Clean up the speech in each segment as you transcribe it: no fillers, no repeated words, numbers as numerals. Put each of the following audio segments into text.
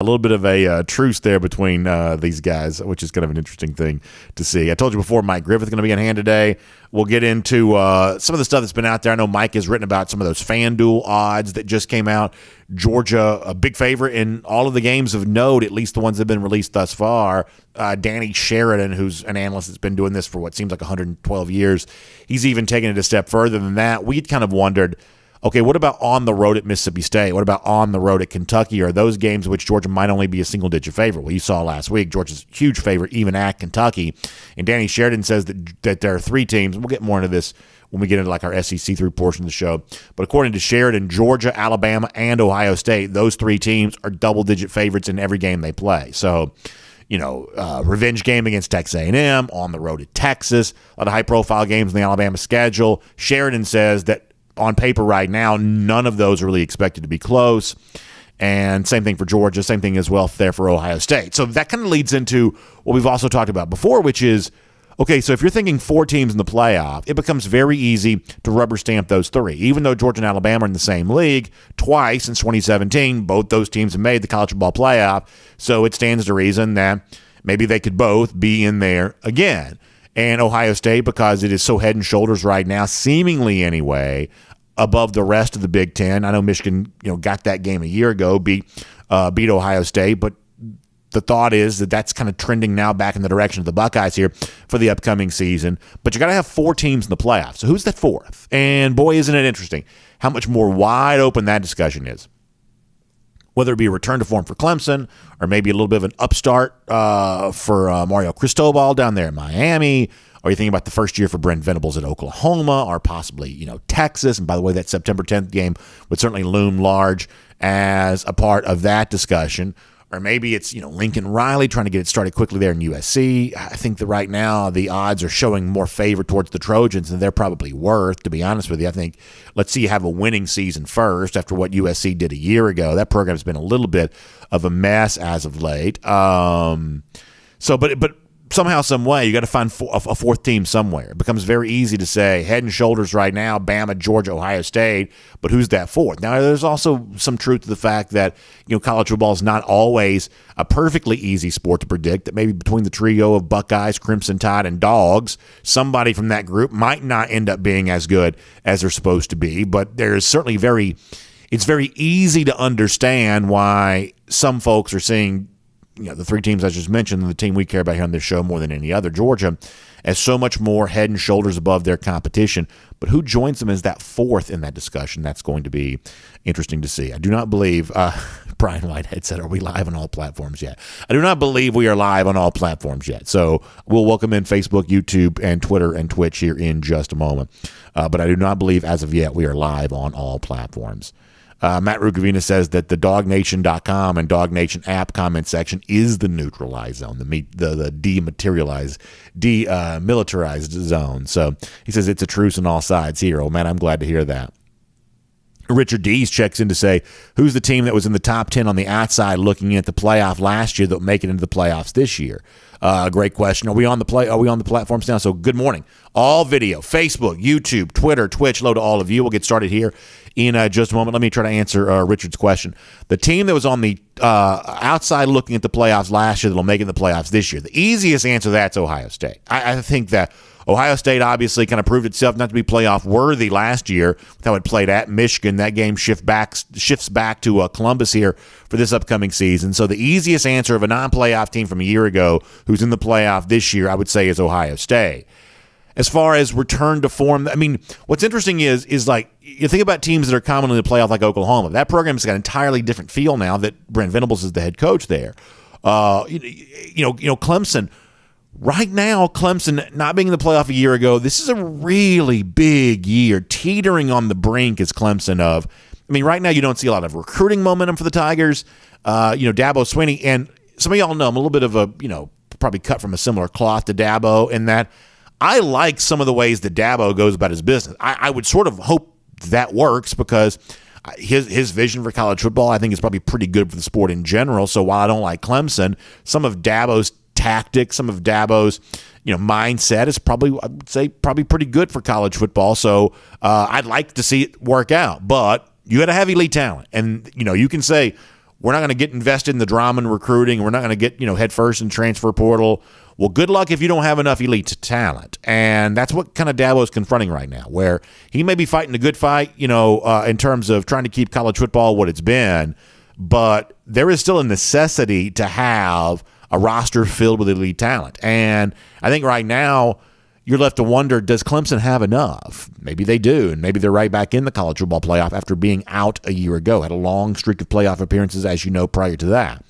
A little bit of a truce there between these guys, which is kind of an interesting thing to see. I told you before, Mike Griffith going to be in hand today. We'll get into some of the stuff that's been out there. I know Mike has written about some of those FanDuel odds that just came out. Georgia, a big favorite in all of the games of note, at least the ones that have been released thus far. Danny Sheridan, who's an analyst that's been doing this for what seems like 112 years, he's even taken it a step further than that. We'd kind of wondered, okay, what about on the road at Mississippi State? What about on the road at Kentucky? Are those games in which Georgia might only be a single-digit favorite? Well, you saw last week, Georgia's huge favorite even at Kentucky. And Danny Sheridan says that there are three teams. We'll get more into this when we get into like our SEC through portion of the show. But according to Sheridan, Georgia, Alabama, and Ohio State, those three teams are double-digit favorites in every game they play. So, revenge game against Texas A&M, on the road at Texas, a lot of high-profile games in the Alabama schedule. Sheridan says that on paper right now, none of those are really expected to be close. And same thing for Georgia, same thing as well there for Ohio State. So that kind of leads into what we've also talked about before, which is, okay, so if you're thinking four teams in the playoff, it becomes very easy to rubber stamp those three. Even though Georgia and Alabama are in the same league, twice since 2017, both those teams have made the college football playoff. So it stands to reason that maybe they could both be in there again. And Ohio State, because it is so head and shoulders right now, seemingly anyway, above the rest of the Big Ten. I know Michigan, got that game a year ago, beat Ohio State, but the thought is that that's kind of trending now back in the direction of the Buckeyes here for the upcoming season. But you got to have four teams in the playoffs. So who's that fourth? And boy, isn't it interesting how much more wide open that discussion is. Whether it be a return to form for Clemson or maybe a little bit of an upstart for Mario Cristobal down there in Miami, or you thinking about the first year for Brent Venables at Oklahoma, or possibly, Texas. And by the way, that September 10th game would certainly loom large as a part of that discussion. Or maybe it's, Lincoln Riley trying to get it started quickly there in USC. I think that right now the odds are showing more favor towards the Trojans than they're probably worth, to be honest with you. I think let's see you have a winning season first after what USC did a year ago. That program's been a little bit of a mess as of late. But somehow, some way, you got to find a fourth team somewhere. It becomes very easy to say head and shoulders right now, Bama, Georgia, Ohio State, but who's that fourth? Now, there's also some truth to the fact that college football is not always a perfectly easy sport to predict, that maybe between the trio of Buckeyes, Crimson Tide, and Dogs, somebody from that group might not end up being as good as they're supposed to be, but there's certainly it's very easy to understand why some folks are seeing the three teams I just mentioned, the team we care about here on this show more than any other, Georgia, as so much more head and shoulders above their competition. But who joins them as that fourth in that discussion? That's going to be interesting to see. I do not believe, Brian Whitehead said, are we live on all platforms yet? I do not believe we are live on all platforms yet. So we'll welcome in Facebook, YouTube, and Twitter and Twitch here in just a moment. But I do not believe as of yet we are live on all platforms. Matt Rugavina says that the DawgNation.com and DawgNation app comment section is the neutralized zone, the demilitarized zone. So he says it's a truce on all sides here. Oh, man, I'm glad to hear that. Richard Dees checks in to say, who's the team that was in the top 10 on the outside looking at the playoff last year that will make it into the playoffs this year? Great question. Are we on the platforms now? So good morning. All video, Facebook, YouTube, Twitter, Twitch, hello to all of you. We'll get started here in just a moment. Let me try to answer Richard's question. The team that was on the outside looking at the playoffs last year that will make it in the playoffs this year, the easiest answer to that's Ohio State. I think that Ohio State obviously kind of proved itself not to be playoff worthy last year with how it played at Michigan. That game shifts back to Columbus here for this upcoming season. So the easiest answer of a non-playoff team from a year ago who's in the playoff this year, I would say, is Ohio State. As far as return to form, I mean, what's interesting is like you think about teams that are commonly in the playoff like Oklahoma. That program's got an entirely different feel now that Brent Venables is the head coach there. Clemson. Right now, Clemson not being in the playoff a year ago, this is a really big year, teetering on the brink is Clemson of. I mean, right now you don't see a lot of recruiting momentum for the Tigers. Dabo Swinney, and some of y'all know I'm a little bit of a, probably cut from a similar cloth to Dabo in that I like some of the ways that Dabo goes about his business. I would sort of hope that works because his vision for college football, I think, is probably pretty good for the sport in general. So while I don't like Clemson, some of Dabo's tactics, some of Dabo's mindset is probably, I would say, probably pretty good for college football. So I'd like to see it work out. But you got to have elite talent. And, you can say, we're not going to get invested in the drama and recruiting. We're not going to get, head first in transfer portal. Well, good luck if you don't have enough elite talent. And that's what kind of Dabo is confronting right now, where he may be fighting a good fight, in terms of trying to keep college football what it's been, but there is still a necessity to have a roster filled with elite talent. And I think right now you're left to wonder, does Clemson have enough? Maybe they do, and maybe they're right back in the college football playoff after being out a year ago. Had a long streak of playoff appearances, as you know, prior to that.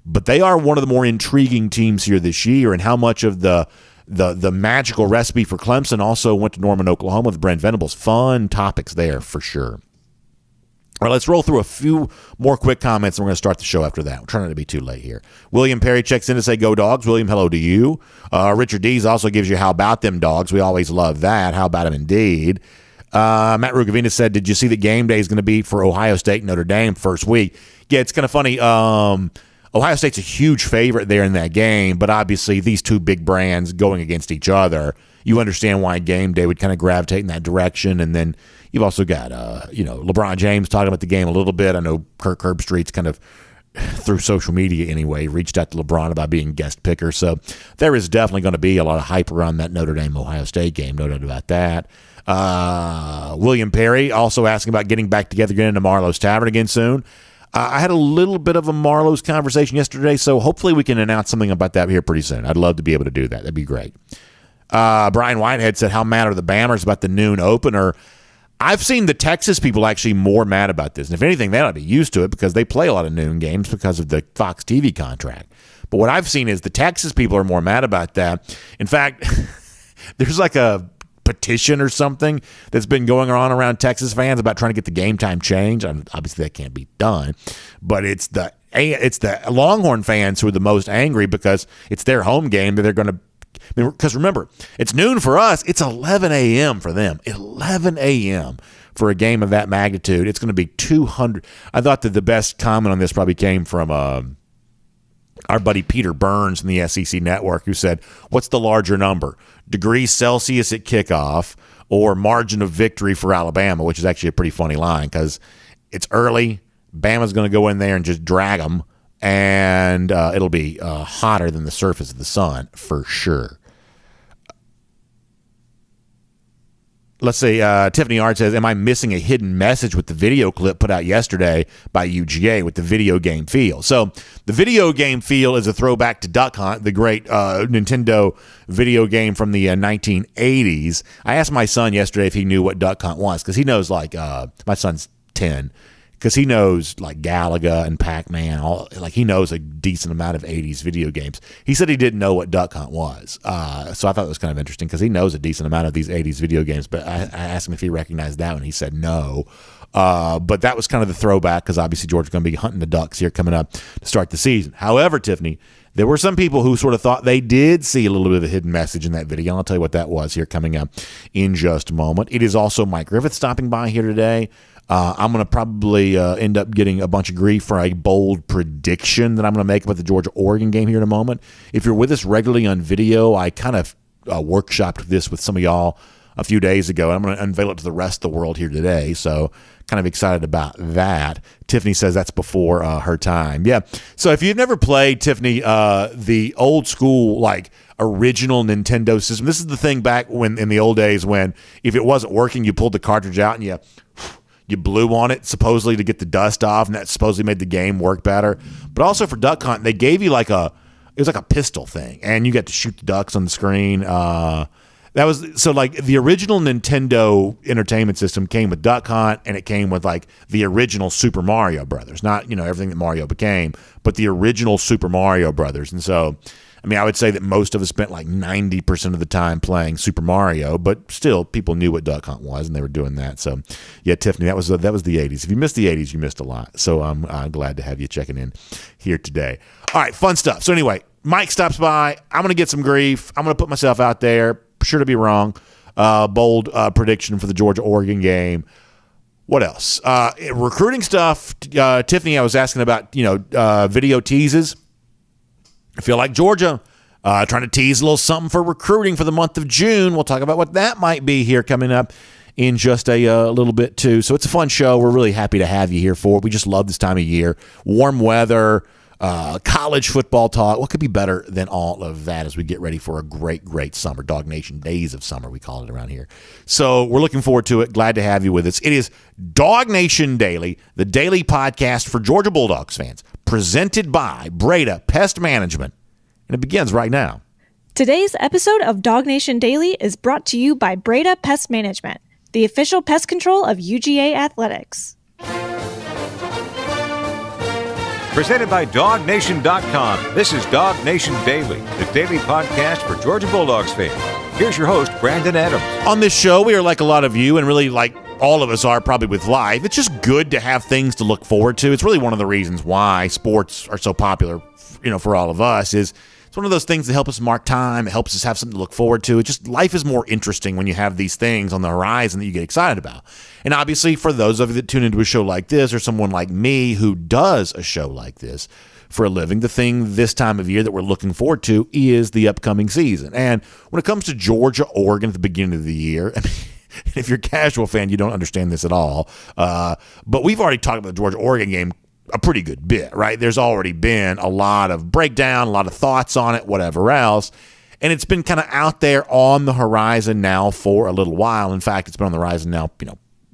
But they are one of the more intriguing teams here this year, and how much of the magical recipe for Clemson also went to Norman, Oklahoma with Brent Venables. Fun topics there for sure. All right, let's roll through a few more quick comments, and we're going to start the show after that. We're trying not to be too late here. William Perry checks in to say, go Dogs. William, hello to you. Richard Dees also gives you, how about them Dogs? We always love that. How about them indeed? Matt Rugavina said, did you see that game day is going to be for Ohio State and Notre Dame first week? Yeah, it's kind of funny. Ohio State's a huge favorite there in that game, but obviously these two big brands going against each other, you understand why game day would kind of gravitate in that direction. And then you've also got, LeBron James talking about the game a little bit. I know Kirk Herbstreit's kind of, through social media anyway, reached out to LeBron about being guest picker. So there is definitely going to be a lot of hype around that Notre Dame-Ohio State game, no doubt about that. William Perry also asking about getting back together again into Marlowe's Tavern again soon. I had a little bit of a Marlowe's conversation yesterday, so hopefully we can announce something about that here pretty soon. I'd love to be able to do that. That'd be great. Brian Whitehead said, how mad are the Bammers about the noon opener? I've seen the Texas people actually more mad about this. And if anything, they ought to be used to it because they play a lot of noon games because of the Fox TV contract. But what I've seen is the Texas people are more mad about that. In fact, there's like a petition or something that's been going on around Texas fans about trying to get the game time changed. Obviously, that can't be done. But it's the Longhorn fans who are the most angry because it's their home game that they're going to. Because remember, it's noon for us. It's 11 a.m. for them. 11 a.m. for a game of that magnitude. It's going to be 200. I thought that the best comment on this probably came from our buddy Peter Burns in the SEC Network, who said, what's the larger number, degrees Celsius at kickoff or margin of victory for Alabama, which is actually a pretty funny line because it's early. Bama's going to go in there and just drag them. And it'll be hotter than the surface of the sun for sure. Let's see. Tiffany Art says, am I missing a hidden message with the video clip put out yesterday by UGA with the video game feel? So the video game feel is a throwback to Duck Hunt, the great Nintendo video game from the 1980s. I asked my son yesterday if he knew what Duck Hunt was because he knows, like, my son's 10. Because he knows like Galaga and Pac-Man, he knows a decent amount of 80s video games. He said he didn't know what Duck Hunt was. So I thought it was kind of interesting because he knows a decent amount of these 80s video games. But I asked him if he recognized that one. He said no. But that was kind of the throwback because obviously Georgia's going to be hunting the Ducks here coming up to start the season. However, Tiffany, there were some people who sort of thought they did see a little bit of a hidden message in that video. And I'll tell you what that was here coming up in just a moment. It is also Mike Griffith stopping by here today. I'm going to probably end up getting a bunch of grief for a bold prediction that I'm going to make about the Georgia-Oregon game here in a moment. If you're with us regularly on video, I kind of workshopped this with some of y'all a few days ago. I'm going to unveil it to the rest of the world here today, so kind of excited about that. Tiffany says that's before her time. Yeah, so if you've never played, Tiffany, the old school, original Nintendo system, this is the thing back when in the old days when if it wasn't working, you pulled the cartridge out and you blew on it supposedly to get the dust off, and that supposedly made the game work better. But also for Duck Hunt, they gave you it was like a pistol thing, and you got to shoot the ducks on the screen. That was so the original Nintendo Entertainment System came with Duck Hunt, and it came with the original Super Mario Brothers, not everything that Mario became, but the original Super Mario Brothers. And so, I would say that most of us spent 90% of the time playing Super Mario, but still, people knew what Duck Hunt was, and they were doing that. So, yeah, Tiffany, that was the 80s. If you missed the 80s, you missed a lot. So I'm glad to have you checking in here today. All right, fun stuff. So anyway, Mike stops by. I'm going to get some grief. I'm going to put myself out there. Sure to be wrong. Bold prediction for the Georgia-Oregon game. What else? Recruiting stuff. Tiffany, I was asking about, video teases. I feel like Georgia trying to tease a little something for recruiting for the month of June. We'll talk about what that might be here coming up in just a little bit too. So it's a fun show. We're really happy to have you here for it. We just love this time of year. Warm weather, college football talk. What could be better than all of that as we get ready for a great summer? DawgNation Days of Summer, we call it around here. So we're looking forward to it. Glad to have you with us. It is DawgNation Daily, the daily podcast for Georgia Bulldogs fans, presented by Breda Pest Management. And it begins right now. Today's episode of DawgNation Daily is brought to you by Breda Pest Management, the official pest control of UGA athletics. Presented by DawgNation.com, this is DawgNation Daily, the daily podcast for Georgia Bulldogs fans. Here's your host, Brandon Adams. On this show, we are like a lot of you, and really like all of us are probably with life. It's just good to have things to look forward to. It's really one of the reasons why sports are so popular, for all of us, is it's one of those things that help us mark time. It helps us have something to look forward to. It just, life is more interesting when you have these things on the horizon that you get excited about. And obviously, for those of you that tune into a show like this, or someone like me who does a show like this for a living, the thing this time of year that we're looking forward to is the upcoming season. And when it comes to Georgia, Oregon at the beginning of the year, I mean, if you're a casual fan, you don't understand this at all. But we've already talked about the Georgia-Oregon game a pretty good bit, right? There's already been a lot of breakdown, a lot of thoughts on it, whatever else. And it's been kind of out there on the horizon now for a little while. In fact, it's been on the horizon now,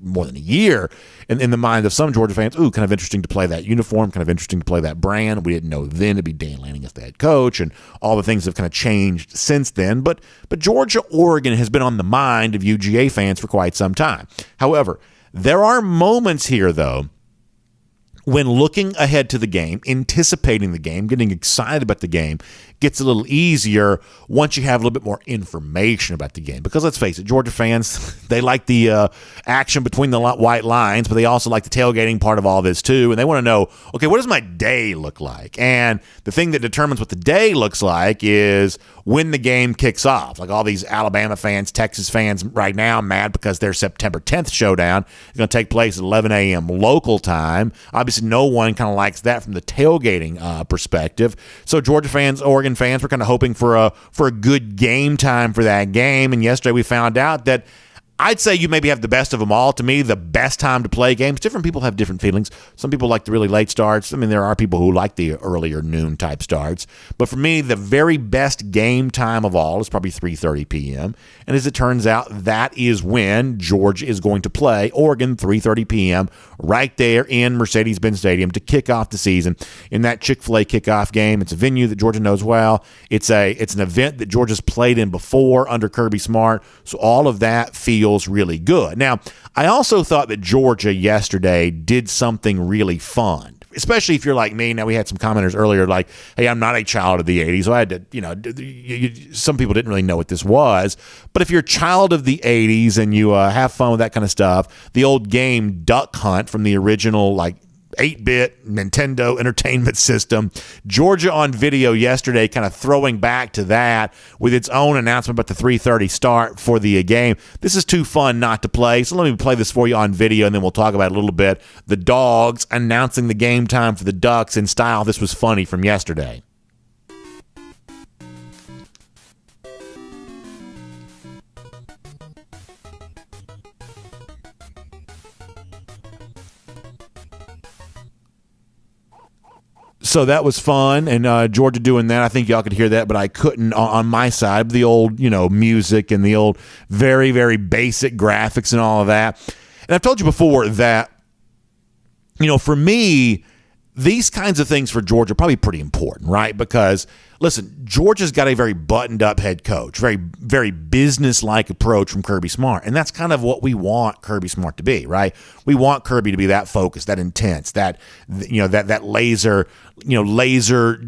more than a year. And in the mind of some Georgia fans, kind of interesting to play that uniform, kind of interesting to play that brand. We didn't know then it'd be Dan Lanning as the head coach, and all the things have kind of changed since then. But Georgia, Oregon has been on the mind of UGA fans for quite some time. However, there are moments here, though, when looking ahead to the game, anticipating the game, getting excited about the game gets a little easier once you have a little bit more information about the game. Because let's face it, Georgia fans, they like the action between the white lines, but they also like the tailgating part of all this too. And they want to know, okay, what does my day look like? And the thing that determines what the day looks like is when the game kicks off. Like all these Alabama fans, Texas fans right now mad because their September 10th showdown is going to take place at 11 a.m. local time. Obviously, no one kind of likes that from the tailgating perspective. So Georgia fans, Oregon fans were kind of hoping for a good game time for that game. And yesterday we found out that I'd say you maybe have the best of them all. To me, the best time to play games. Different people have different feelings. Some people like the really late starts. I mean, there are people who like the earlier noon type starts. But for me, the very best game time of all is probably 3:30 p.m. And as it turns out, that is when Georgia is going to play Oregon, 3:30 p.m., right there in Mercedes-Benz Stadium to kick off the season in that Chick-fil-A kickoff game. It's a venue that Georgia knows well. It's an event that Georgia's played in before under Kirby Smart. So all of that feels really good. Now, I also thought that Georgia yesterday did something really fun, especially if you're like me. Now, we had some commenters earlier like, hey, I'm not a child of the 80s. So I had to, some people didn't really know what this was. But if you're a child of the 80s and you have fun with that kind of stuff, the old game Duck Hunt from the original, 8-bit Nintendo Entertainment System. Georgia on video yesterday kind of throwing back to that with its own announcement about the 3:30 start for the game. This is too fun not to play, so let me play this for you on video, and then we'll talk about it a little bit. The Dogs announcing the game time for the Ducks in style. This was funny from yesterday. So that was fun, and Georgia doing that. I think y'all could hear that, but I couldn't on my side. The old, music and the old very, very basic graphics and all of that. And I've told you before that, for me, these kinds of things for Georgia are probably pretty important, right? Because, listen, Georgia's got a very buttoned-up head coach, very, very business-like approach from Kirby Smart, and that's kind of what we want Kirby Smart to be, right? We want Kirby to be that focused, that intense, that laser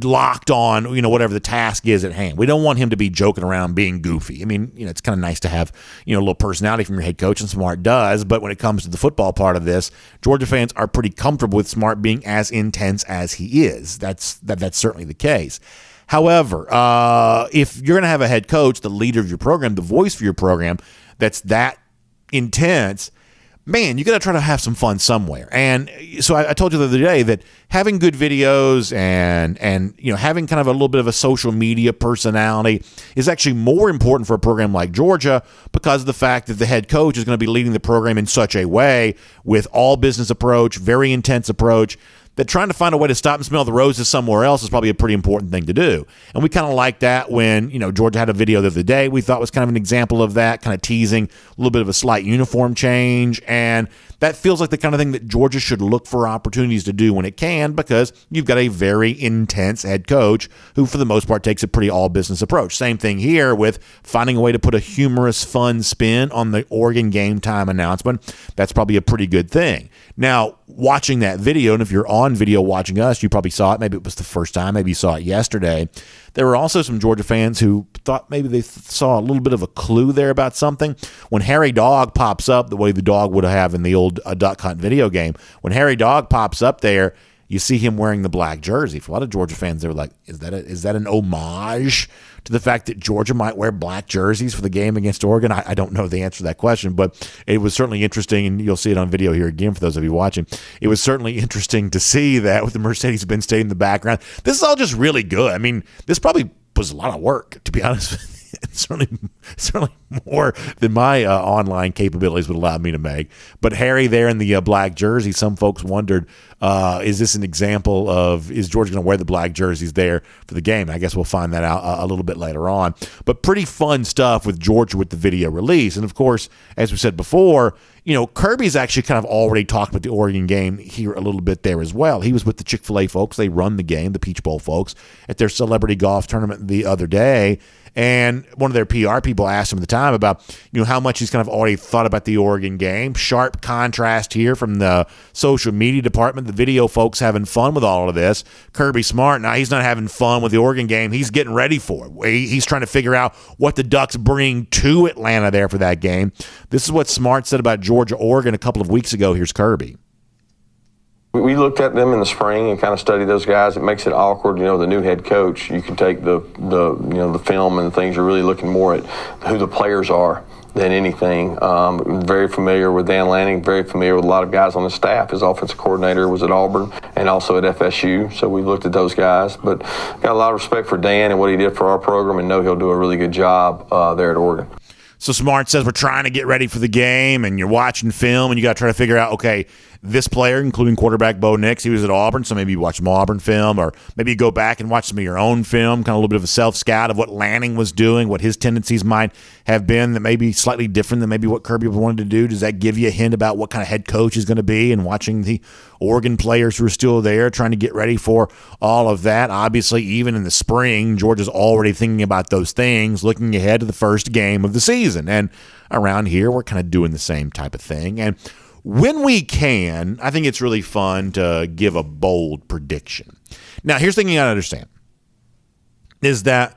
locked on, whatever the task is at hand. We don't want him to be joking around, being goofy. I mean, it's kind of nice to have, a little personality from your head coach, and Smart does, but when it comes to the football part of this, Georgia fans are pretty comfortable with Smart being as intense as he is. That's certainly the case. However, if you're going to have a head coach, the leader of your program, the voice for your program, that's that intense, man, you got to try to have some fun somewhere. And so I told you the other day that having good videos and having kind of a little bit of a social media personality is actually more important for a program like Georgia because of the fact that the head coach is going to be leading the program in such a way with all business approach, very intense approach, that trying to find a way to stop and smell the roses somewhere else is probably a pretty important thing to do. And we kind of like that when, Georgia had a video the other day we thought was kind of an example of that, kind of teasing a little bit of a slight uniform change. And that feels like the kind of thing that Georgia should look for opportunities to do when it can, because you've got a very intense head coach who, for the most part, takes a pretty all-business approach. Same thing here with finding a way to put a humorous, fun spin on the Oregon game time announcement. That's probably a pretty good thing. Now, watching that video, and if you're on video watching us, you probably saw it. Maybe it was the first time. Maybe you saw it yesterday. There were also some Georgia fans who thought maybe they saw a little bit of a clue there about something. When Harry Dog pops up, the way the dog would have in the old Duck Hunt video game, when Harry Dog pops up there, you see him wearing the black jersey. For a lot of Georgia fans, they were like, is that an homage to the fact that Georgia might wear black jerseys for the game against Oregon? I don't know the answer to that question, but it was certainly interesting, and you'll see it on video here again for those of you watching. It was certainly interesting to see that with the Mercedes-Benz State in the background. This is all just really good. I mean, this probably was a lot of work, to be honest with you. It's certainly more than my online capabilities would allow me to make. But Harry there in the black jersey, some folks wondered, is this an example of, is Georgia going to wear the black jerseys there for the game? I guess we'll find that out a little bit later on. But pretty fun stuff with Georgia with the video release. And, of course, as we said before, Kirby's actually kind of already talked about the Oregon game here a little bit there as well. He was with the Chick-fil-A folks. They run the game, the Peach Bowl folks, at their celebrity golf tournament the other day. And one of their PR people asked him at the time about, how much he's kind of already thought about the Oregon game. Sharp contrast here from the social media department. The video folks having fun with all of this. Kirby Smart, now he's not having fun with the Oregon game. He's getting ready for it. He's trying to figure out what the Ducks bring to Atlanta there for that game. This is what Smart said about Georgia-Oregon a couple of weeks ago. Here's Kirby. We looked at them in the spring and kind of studied those guys. It makes it awkward, the new head coach. You can take the film and the things. You're really looking more at who the players are than anything. Very familiar with Dan Lanning, very familiar with a lot of guys on the staff. His offensive coordinator was at Auburn and also at FSU, so we looked at those guys. But got a lot of respect for Dan and what he did for our program, and know he'll do a really good job there at Oregon. So Smart says we're trying to get ready for the game, and you're watching film, and you got to try to figure out, okay, this player, including quarterback Bo Nix, he was at Auburn, so maybe you watch some Auburn film, or maybe you go back and watch some of your own film, kind of a little bit of a self-scout of what Lanning was doing, what his tendencies might have been that may be slightly different than maybe what Kirby wanted to do. Does that give you a hint about what kind of head coach is going to be, and watching the Oregon players who are still there trying to get ready for all of that? Obviously, even in the spring, Georgia's already thinking about those things, looking ahead to the first game of the season. And around here, we're kind of doing the same type of thing. And when we can, I think it's really fun to give a bold prediction. Now, here's the thing you got to understand, is that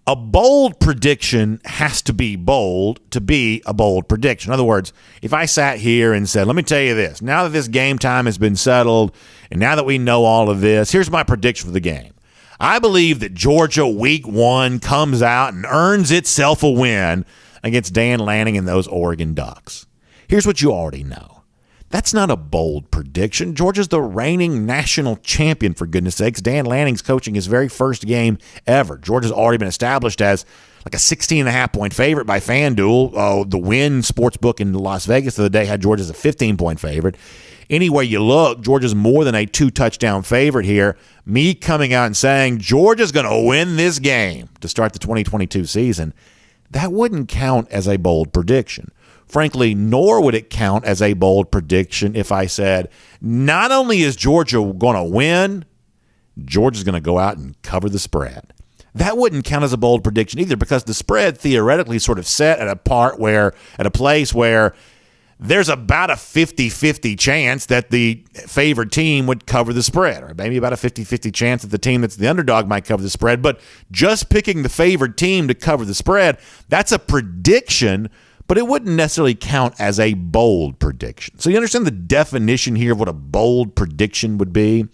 a bold prediction has to be bold to be a bold prediction. In other words, if I sat here and said, let me tell you this, now that this game time has been settled, and now that we know all of this, here's my prediction for the game. I believe that Georgia week 1 comes out and earns itself a win against Dan Lanning and those Oregon Ducks. Here's what you already know. That's not a bold prediction. Georgia's the reigning national champion, for goodness sakes. Dan Lanning's coaching his very first game ever. Georgia's already been established as like a 16.5-point favorite by FanDuel. The Wynn Sportsbook in Las Vegas the other day had Georgia as a 15-point favorite. Anyway you look, Georgia's more than a 2-touchdown favorite here. Me coming out and saying Georgia's going to win this game to start the 2022 season, that wouldn't count as a bold prediction. Frankly, nor would it count as a bold prediction if I said, not only is Georgia going to win, Georgia's going to go out and cover the spread. That wouldn't count as a bold prediction either, because the spread theoretically is sort of set at a place where there's about a 50-50 chance that the favored team would cover the spread, or maybe about a 50-50 chance that the team that's the underdog might cover the spread. But just picking the favored team to cover the spread, that's a prediction, but it wouldn't necessarily count as a bold prediction. So you understand the definition here of what a bold prediction would be?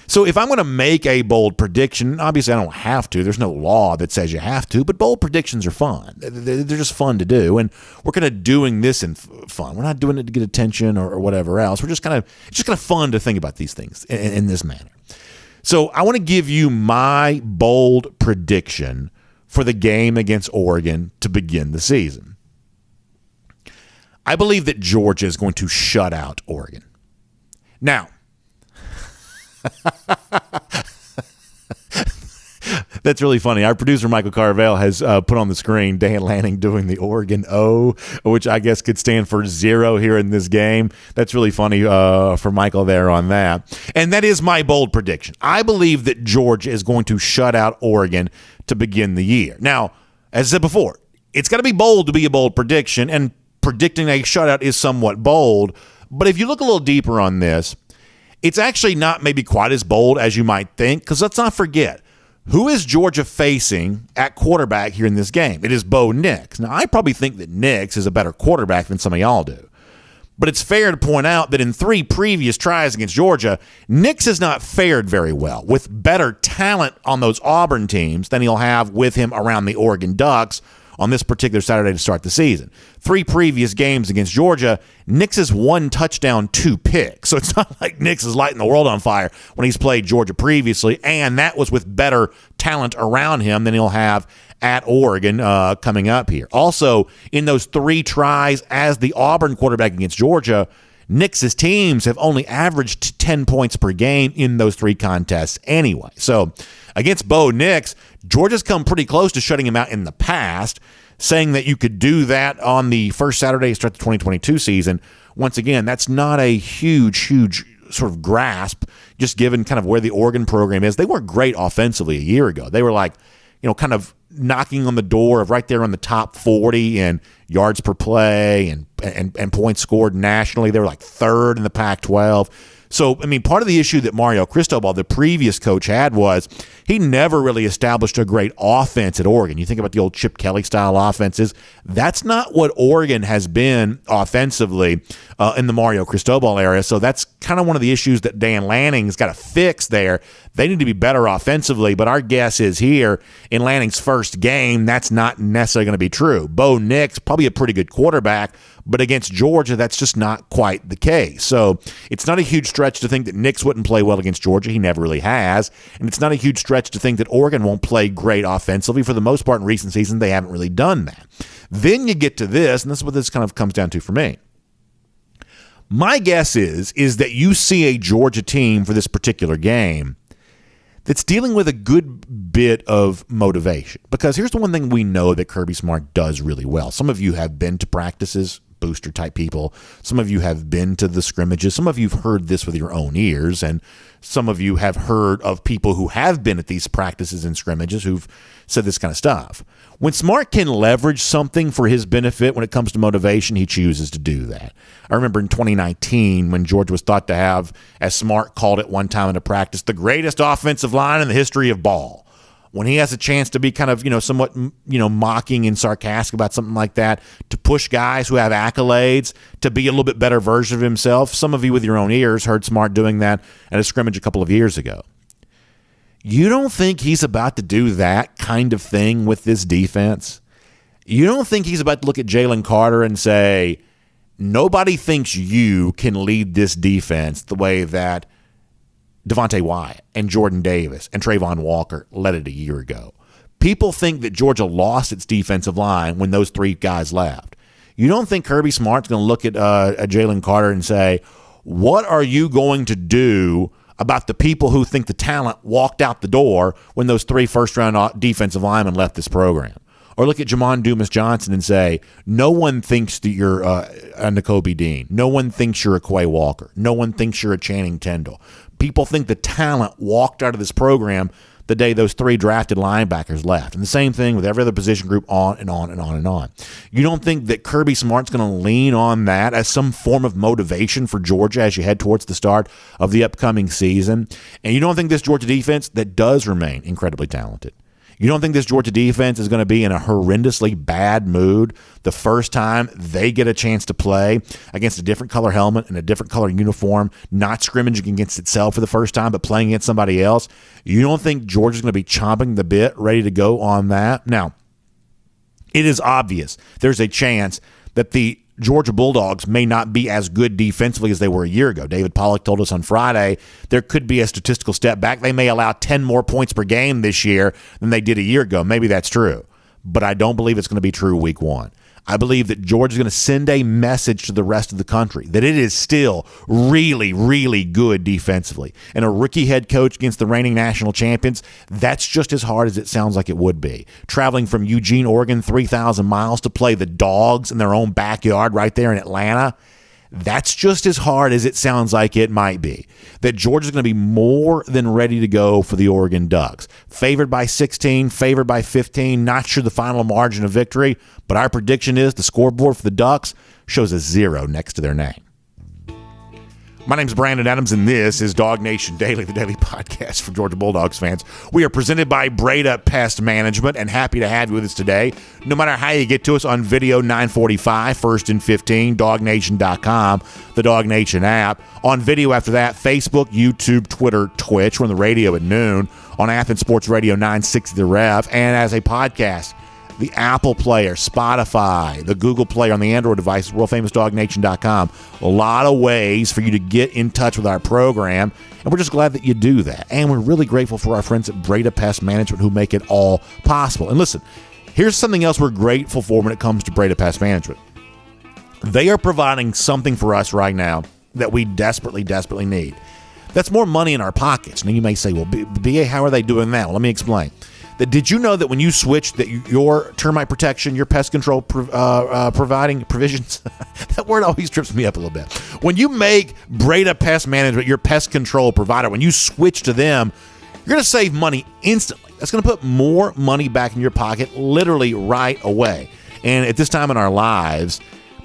So if I'm going to make a bold prediction, obviously I don't have to. There's no law that says you have to, but bold predictions are fun. They're just fun to do, and we're kind of doing this in fun. We're not doing it to get attention or whatever else. It's just kind of fun to think about these things in this manner. So I want to give you my bold prediction for the game against Oregon to begin the season. I believe that Georgia is going to shut out Oregon. Now, that's really funny. Our producer, Michael Carvel, has put on the screen Dan Lanning doing the Oregon O, which I guess could stand for 0 here in this game. That's really funny for Michael there on that. And that is my bold prediction. I believe that Georgia is going to shut out Oregon to begin the year. Now, as I said before, it's got to be bold to be a bold prediction, and predicting a shutout is somewhat bold. But if you look a little deeper on this, it's actually not maybe quite as bold as you might think, because let's not forget, who is Georgia facing at quarterback here in this game? It is Bo Nix. Now, I probably think that Nix is a better quarterback than some of y'all do. But it's fair to point out that in 3 previous tries against Georgia, Nix has not fared very well, with better talent on those Auburn teams than he'll have with him around the Oregon Ducks on this particular Saturday to start the season. 3 previous games against Georgia, Nix has 1 touchdown, 2 picks. So it's not like Nix is lighting the world on fire when he's played Georgia previously, and that was with better talent around him than he'll have at Oregon coming up here. Also, in those 3 tries as the Auburn quarterback against Georgia, Nix's teams have only averaged 10 points per game in those 3 contests anyway. So against Bo Nix, Georgia's come pretty close to shutting him out in the past, saying that you could do that on the first Saturday to start the 2022 season. Once again, that's not a huge sort of grasp, just given kind of where the Oregon program is. They weren't great offensively a year ago. They were like, kind of knocking on the door of right there on the top 40 in yards per play and points scored nationally. They were like 3rd in the Pac-12. So, I mean, part of the issue that Mario Cristobal, the previous coach, had was he never really established a great offense at Oregon. You think about the old Chip Kelly-style offenses. That's not what Oregon has been offensively in the Mario Cristobal era. So that's kind of one of the issues that Dan Lanning's got to fix there. They need to be better offensively, but our guess is here in Lanning's first game, that's not necessarily going to be true. Bo Nix, probably a pretty good quarterback, but against Georgia, that's just not quite the case. So it's not a huge stretch to think that Nix wouldn't play well against Georgia. He never really has. And it's not a huge stretch to think that Oregon won't play great offensively. For the most part in recent seasons, they haven't really done that. Then you get to this, and this is what this kind of comes down to for me. My guess is that you see a Georgia team for this particular game that's dealing with a good bit of motivation. Because here's the one thing we know that Kirby Smart does really well. Some of you have been to practices, booster-type people. Some of you have been to the scrimmages. Some of you have heard this with your own ears, and some of you have heard of people who have been at these practices and scrimmages who've said this kind of stuff. When Smart can leverage something for his benefit when it comes to motivation, he chooses to do that. I remember in 2019 when Georgia was thought to have, as Smart called it one time in a practice, the greatest offensive line in the history of ball. When he has a chance to be kind of, somewhat, mocking and sarcastic about something like that, to push guys who have accolades to be a little bit better version of himself. Some of you with your own ears heard Smart doing that at a scrimmage a couple of years ago. You don't think he's about to do that kind of thing with this defense? You don't think he's about to look at Jalen Carter and say, nobody thinks you can lead this defense the way that Devontae Wyatt and Jordan Davis and Trayvon Walker led it a year ago. People think that Georgia lost its defensive line when those 3 guys left. You don't think Kirby Smart's going to look at Jalen Carter and say, what are you going to do about the people who think the talent walked out the door when those 3 first-round defensive linemen left this program? Or look at Jamon Dumas-Johnson and say, no one thinks that you're a Nakobe Dean. No one thinks you're a Quay Walker. No one thinks you're a Channing Tindall. People think the talent walked out of this program the day those 3 drafted linebackers left. And the same thing with every other position group, on and on and on and on. You don't think that Kirby Smart's going to lean on that as some form of motivation for Georgia as you head towards the start of the upcoming season? And you don't think this Georgia defense that does remain incredibly talented, You don't think this Georgia defense is going to be in a horrendously bad mood the first time they get a chance to play against a different color helmet and a different color uniform, not scrimmaging against itself for the first time, but playing against somebody else? You don't think Georgia's going to be chomping the bit, ready to go on that? Now, it is obvious there's a chance that the Georgia Bulldogs may not be as good defensively as they were a year ago. David Pollack told us on Friday there could be a statistical step back. They may allow 10 more points per game this year than they did a year ago. Maybe that's true, but I don't believe it's going to be true week one. I believe that Georgia's going to send a message to the rest of the country that it is still really, really good defensively. And a rookie head coach against the reigning national champions, that's just as hard as it sounds like it would be. Traveling from Eugene, Oregon, 3,000 miles to play the Dogs in their own backyard right there in Atlanta, that's just as hard as it sounds like it might be. That Georgia's going to be more than ready to go for the Oregon Ducks. Favored by 16, favored by 15, not sure the final margin of victory, but our prediction is the scoreboard for the Ducks shows a 0 next to their name. My name's Brandon Adams, and this is DawgNation Daily, the daily podcast for Georgia Bulldogs fans. We are presented by Breda Pest Management, and happy to have you with us today. No matter how you get to us on video, 945, 1st and 15, DawgNation.com, the DawgNation app. On video after that, Facebook, YouTube, Twitter, Twitch. We're on the radio at noon on Athens Sports Radio 960 The Rev, and as a podcast, the Apple Player, Spotify, the Google Player on the Android devices, worldfamousDawgNation.com. A lot of ways for you to get in touch with our program, and we're just glad that you do that. And we're really grateful for our friends at Breda Pest Management who make it all possible. And listen, here's something else we're grateful for when it comes to Breda Pest Management. They are providing something for us right now that we desperately, desperately need. That's more money in our pockets. Now you may say, well, BA, how are they doing that? Well, let me explain. Did you know that when you switch that your termite protection, your pest control providing provisions, that word always trips me up a little bit. When you make Breda Pest Management your pest control provider, when you switch to them, you're going to save money instantly. That's going to put more money back in your pocket literally right away. And at this time in our lives,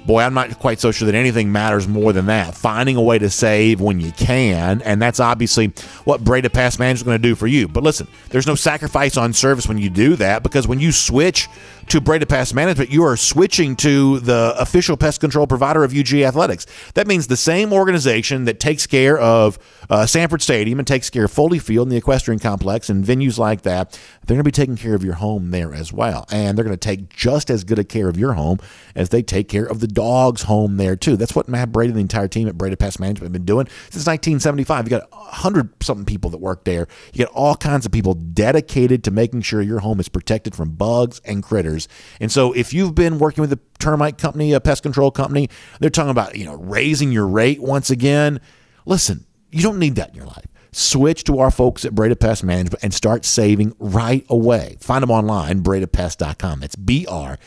boy, I'm not quite so sure that anything matters more than that. Finding a way to save when you can, and that's obviously what Breda Pest Management is going to do for you. But listen, there's no sacrifice on service when you do that, because when you switch to Breda Pest Management, you are switching to the official pest control provider of UGA Athletics. That means the same organization that takes care of Sanford Stadium and takes care of Foley Field and the Equestrian Complex and venues like that, they're going to be taking care of your home there as well. And they're going to take just as good a care of your home as they take care of the Dogs' home there too. That's what Matt Brady and the entire team at Breda Pest Management have been doing since 1975. You got 100-something people that work there. You got all kinds of people dedicated to making sure your home is protected from bugs and critters. And so if you've been working with a termite company, a pest control company, they're talking about, raising your rate once again. Listen, you don't need that in your life. Switch to our folks at Breda Pest Management and start saving right away. Find them online, BredaPest.com. That's BREDA,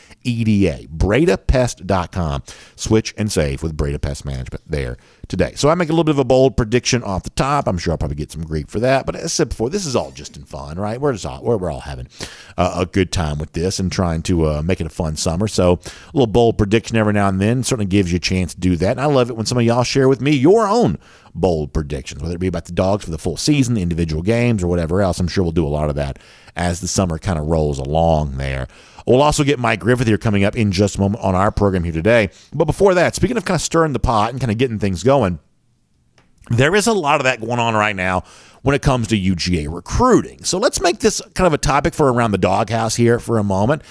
BredaPest.com. Switch and save with Breda Pest Management there today. So I make a little bit of a bold prediction off the top. I'm sure I'll probably get some grief for that. But as I said before, this is all just in fun, right? We're all having a good time with this and trying to make it a fun summer. So a little bold prediction every now and then certainly gives you a chance to do that. And I love it when some of y'all share with me your own bold predictions, whether it be about the Dogs for the full season, the individual games, or whatever else. I'm sure we'll do a lot of that as the summer kind of rolls along there. We'll also get Mike Griffith here coming up in just a moment on our program here today. But before that, speaking of kind of stirring the pot and kind of getting things going, there is a lot of that going on right now when it comes to UGA recruiting. So let's make this kind of a topic for Around the Doghouse here for a moment.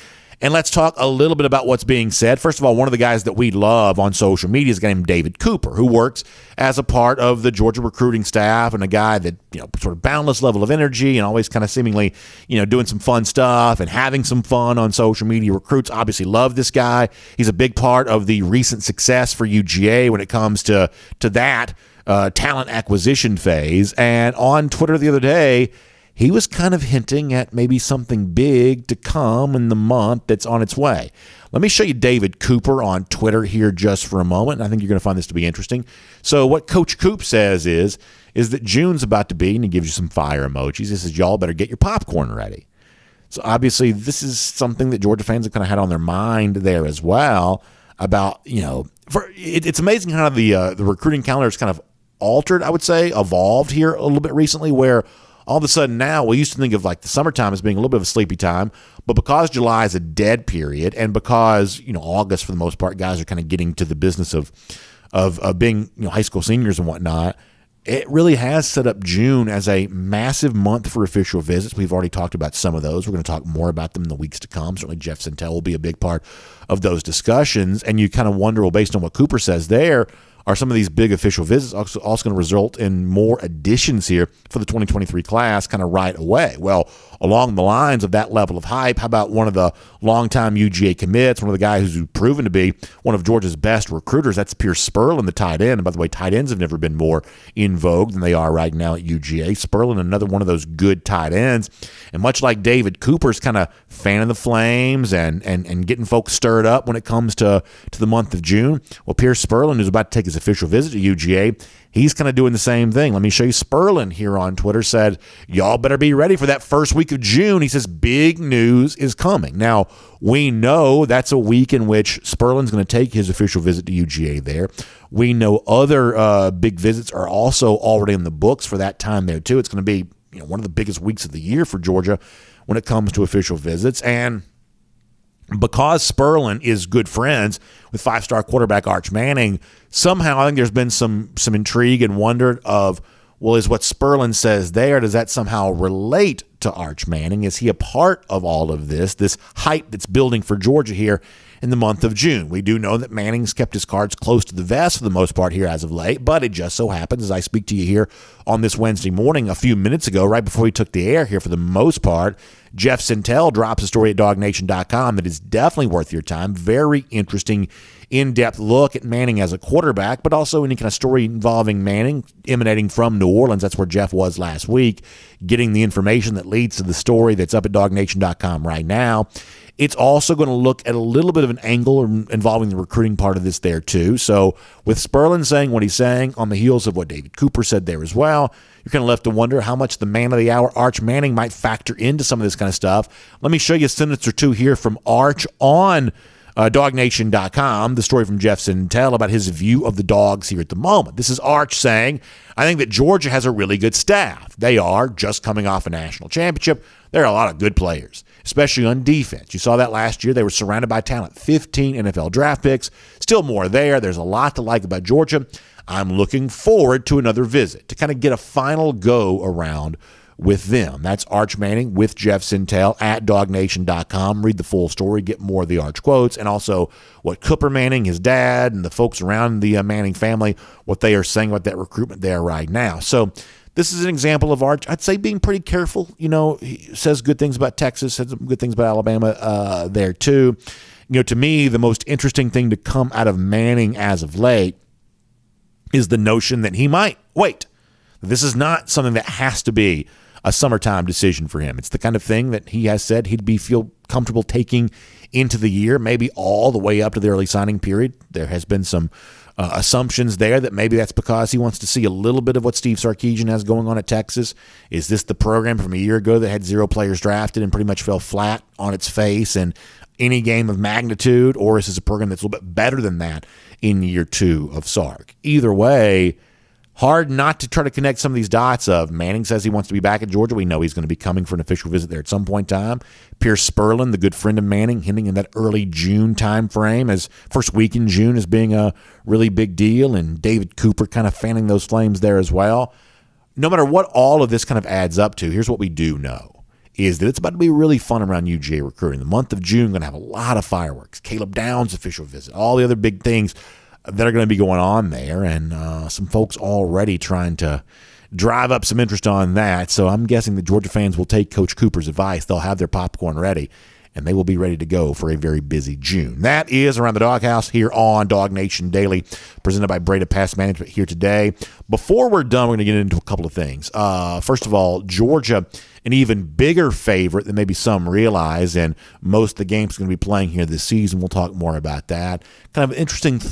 And let's talk a little bit about what's being said. First of all, one of the guys that we love on social media is a guy named David Cooper, who works as a part of the Georgia recruiting staff, and a guy that, sort of boundless level of energy and always kind of seemingly, doing some fun stuff and having some fun on social media. Recruits obviously love this guy. He's a big part of the recent success for UGA when it comes to that talent acquisition phase. And on Twitter the other day, he was kind of hinting at maybe something big to come in the month that's on its way. Let me show you David Cooper on Twitter here just for a moment. I think you're going to find this to be interesting. So what Coach Coop says is that June's about to be, and he gives you some fire emojis. He says, y'all better get your popcorn ready. So obviously this is something that Georgia fans have kind of had on their mind there as well about, it's amazing how the recruiting calendar is kind of altered, I would say, evolved here a little bit recently, where all of a sudden now we used to think of like the summertime as being a little bit of a sleepy time, but because July is a dead period and because, August for the most part, guys are kind of getting to the business of being, high school seniors and whatnot, it really has set up June as a massive month for official visits. We've already talked about some of those. We're going to talk more about them in the weeks to come. Certainly Jeff Sintel will be a big part of those discussions. And you kind of wonder, well, based on what Cooper says there, are some of these big official visits also going to result in more additions here for the 2023 class kind of right away? Well, along the lines of that level of hype, how about one of the longtime UGA commits, one of the guys who's proven to be one of Georgia's best recruiters? That's Pierce Spurlin, the tight end. And by the way, tight ends have never been more in vogue than they are right now at UGA. Spurlin, another one of those good tight ends. And much like David Cooper's kind of fanning the flames and getting folks stirred up when it comes to the month of June, well, Pierce Spurlin, who's about to take his official visit to UGA, he's kind of doing the same thing. Let me show you. Spurlin here on Twitter said, y'all better be ready for that first week of June. He says, big news is coming. Now, we know that's a week in which Spurlin's going to take his official visit to UGA there. We know other big visits are also already in the books for that time there, too. It's going to be one of the biggest weeks of the year for Georgia when it comes to official visits. And because Spurlin is good friends with five-star quarterback Arch Manning, somehow I think there's been some intrigue and wonder of, well, is what Spurlin says there, does that somehow relate to Arch Manning? Is he a part of all of this hype that's building for Georgia here in the month of June? We do know that Manning's kept his cards close to the vest for the most part here as of late, but it just so happens, as I speak to you here on this Wednesday morning, a few minutes ago, right before he took the air here for the most part, Jeff Sintel drops a story at DawgNation.com that is definitely worth your time. Very interesting, in-depth look at Manning as a quarterback, but also any kind of story involving Manning emanating from New Orleans. That's where Jeff was last week, getting the information that leads to the story that's up at DawgNation.com right now. It's also going to look at a little bit of an angle involving the recruiting part of this there too. So with Spurlin saying what he's saying on the heels of what David Cooper said there as well, you're kind of left to wonder how much the man of the hour, Arch Manning, might factor into some of this kind of stuff. Let me show you a sentence or two here from Arch on DawgNation.com, the story from Jeff Sintel about his view of the Dogs here at the moment. This is Arch saying, I think that Georgia has a really good staff. They are just coming off a national championship. There are a lot of good players, especially on defense. You saw that last year. They were surrounded by talent, 15 NFL draft picks, still more there. There's a lot to like about Georgia. I'm looking forward to another visit to kind of get a final go around with them. That's Arch Manning with Jeff Sintel at DawgNation.com. Read the full story, get more of the Arch quotes, and also what Cooper Manning, his dad, and the folks around the Manning family, what they are saying about that recruitment there right now. So this is an example of Arch, I'd say, being pretty careful. He says good things about Texas, says some good things about Alabama there too. To me, the most interesting thing to come out of Manning as of late is the notion that he might wait. This is not something that has to be a summertime decision for him. It's the kind of thing that he has said he'd feel comfortable taking into the year, maybe all the way up to the early signing period. There has been some assumptions there that maybe that's because he wants to see a little bit of what Steve Sarkisian has going on at Texas. Is this the program from a year ago that had 0 players drafted and pretty much fell flat on its face in any game of magnitude, or is this a program that's a little bit better than that in year 2 of Sark? Either way, hard not to try to connect some of these dots of Manning says he wants to be back at Georgia. We know he's going to be coming for an official visit there at some point in time. Pierce Spurlin, the good friend of Manning, hinting in that early June time frame as first week in June as being a really big deal, and David Cooper kind of fanning those flames there as well. No matter what all of this kind of adds up to, here's what we do know, is that it's about to be really fun around UGA recruiting. The month of June, going to have a lot of fireworks. Caleb Downs' official visit, all the other big things that are going to be going on there, and some folks already trying to drive up some interest on that. So I'm guessing the Georgia fans will take Coach Cooper's advice. They'll have their popcorn ready, and they will be ready to go for a very busy June. That is Around the Doghouse here on DawgNation Daily, presented by Breda Pest Management here today. Before we're done, we're going to get into a couple of things. First of all, Georgia, an even bigger favorite than maybe some realize, and most of the games are going to be playing here this season. We'll talk more about that. Kind of interesting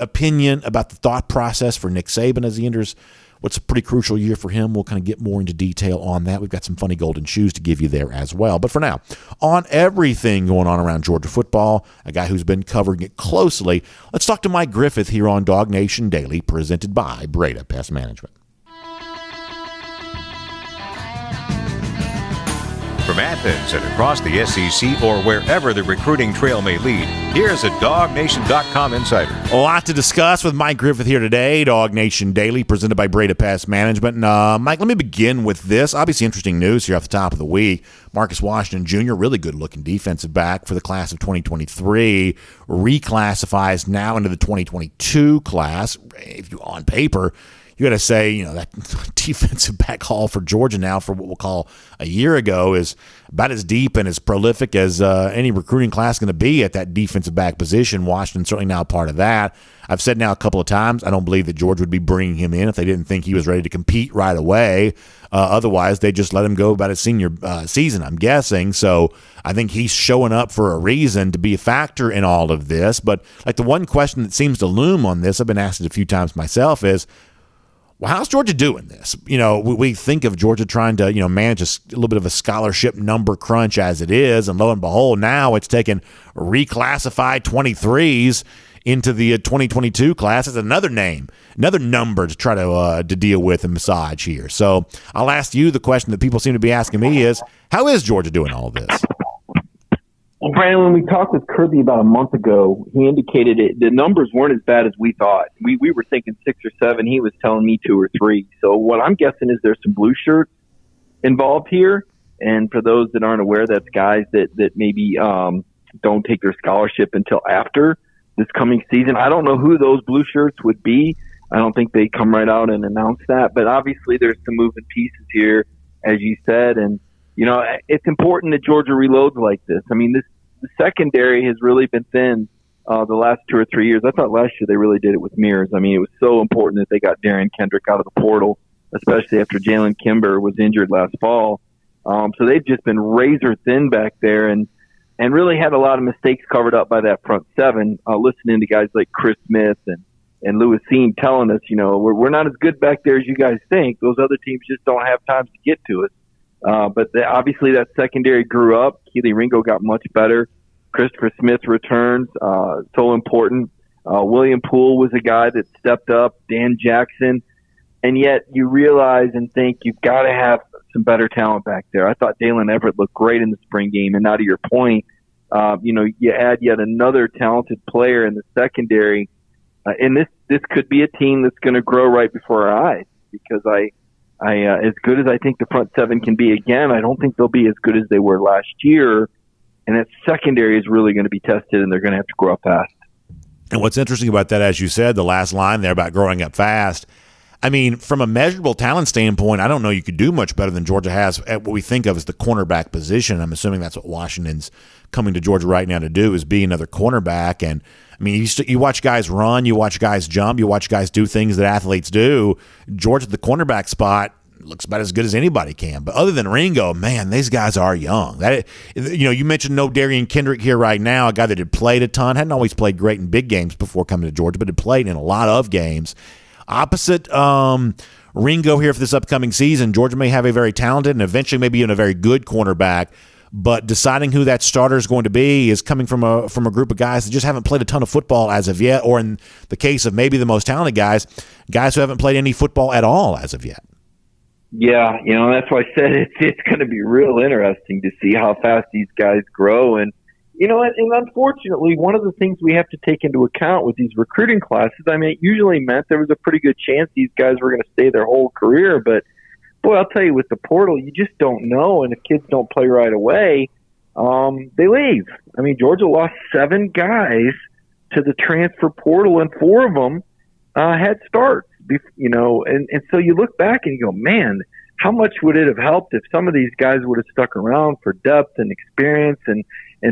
opinion about the thought process for Nick Saban as he enters what's a pretty crucial year for him. We'll kind of get more into detail on that. We've got some funny golden shoes to give you there as well. But for now, on everything going on around Georgia football, a guy who's been covering it closely, let's talk to Mike Griffith here on DawgNation Daily, presented by Breda Pest Management. From Athens and across the SEC or wherever the recruiting trail may lead, here's a DawgNation.com insider. A lot to discuss with Mike Griffith here today. DawgNation Daily, presented by Breda Pest Management. And, Mike, let me begin with this. Obviously, interesting news here off the top of the week. Marcus Washington Jr., really good-looking defensive back for the class of 2023, reclassifies now into the 2022 class. If you on paper, you got to say, that defensive back haul for Georgia now for what we'll call a year ago is about as deep and as prolific as any recruiting class going to be at that defensive back position. Washington's certainly now part of that. I've said now a couple of times, I don't believe that Georgia would be bringing him in if they didn't think he was ready to compete right away. Otherwise, they just let him go about his senior season, I'm guessing. So I think he's showing up for a reason to be a factor in all of this. But like the one question that seems to loom on this, I've been asked it a few times myself, is, well, how's Georgia doing this? We think of Georgia trying to, manage a little bit of a scholarship number crunch as it is, and lo and behold, now it's taken reclassified 23s into the 2022 class as another number to try to deal with and massage here. So I'll ask you the question that people seem to be asking me is, how is Georgia doing all this? Well, Brandon, when we talked with Kirby about a month ago, he indicated the numbers weren't as bad as we thought. We were thinking 6 or 7. He was telling me 2 or 3. So what I'm guessing is there's some blue shirts involved here. And for those that aren't aware, that's guys that maybe don't take their scholarship until after this coming season. I don't know who those blue shirts would be. I don't think they come right out and announce that. But obviously there's some moving pieces here, as you said. And it's important that Georgia reloads like this. I mean, the secondary has really been thin the last 2 or 3 years. I thought last year they really did it with Mears. I mean, it was so important that they got Darian Kendrick out of the portal, especially after Jalen Kimber was injured last fall. So they've just been razor thin back there and really had a lot of mistakes covered up by that front seven. Listening to guys like Chris Smith and Lewis Seam telling us, we're not as good back there as you guys think. Those other teams just don't have time to get to us. But obviously that secondary grew up. Keely Ringo got much better. Christopher Smith returns, so important. William Poole was a guy that stepped up. Dan Jackson. And yet you realize and think you've got to have some better talent back there. I thought Dalen Everett looked great in the spring game. And now to your point, you add yet another talented player in the secondary. And this could be a team that's going to grow right before our eyes, because I as good as I think the front seven can be again, I don't think they'll be as good as they were last year. And that secondary is really going to be tested, and they're going to have to grow up fast. And what's interesting about that, as you said, the last line there about growing up fast, I mean, from a measurable talent standpoint, I don't know you could do much better than Georgia has at what we think of as the cornerback position. I'm assuming that's what Washington's coming to Georgia right now to do, is be another cornerback. And, I mean, you watch guys run, you watch guys jump, you watch guys do things that athletes do. Georgia at the cornerback spot looks about as good as anybody can. But other than Ringo, man, these guys are young. You mentioned no Darian Kendrick here right now, a guy that had played a ton, hadn't always played great in big games before coming to Georgia, but had played in a lot of games. Opposite Ringo here for this upcoming season, Georgia may have a very talented and eventually maybe even a very good cornerback, but deciding who that starter is going to be is coming from a group of guys that just haven't played a ton of football as of yet, or in the case of maybe the most talented guys who haven't played any football at all as of yet. Yeah, that's why I said it's going to be real interesting to see how fast these guys grow. And, and unfortunately, one of the things we have to take into account with these recruiting classes, I mean, it usually meant there was a pretty good chance these guys were going to stay their whole career. But, boy, I'll tell you, with the portal, you just don't know. And if kids don't play right away, they leave. I mean, Georgia lost 7 guys to the transfer portal, and 4 of them had starts. And so you look back and you go, man, how much would it have helped if some of these guys would have stuck around for depth and experience and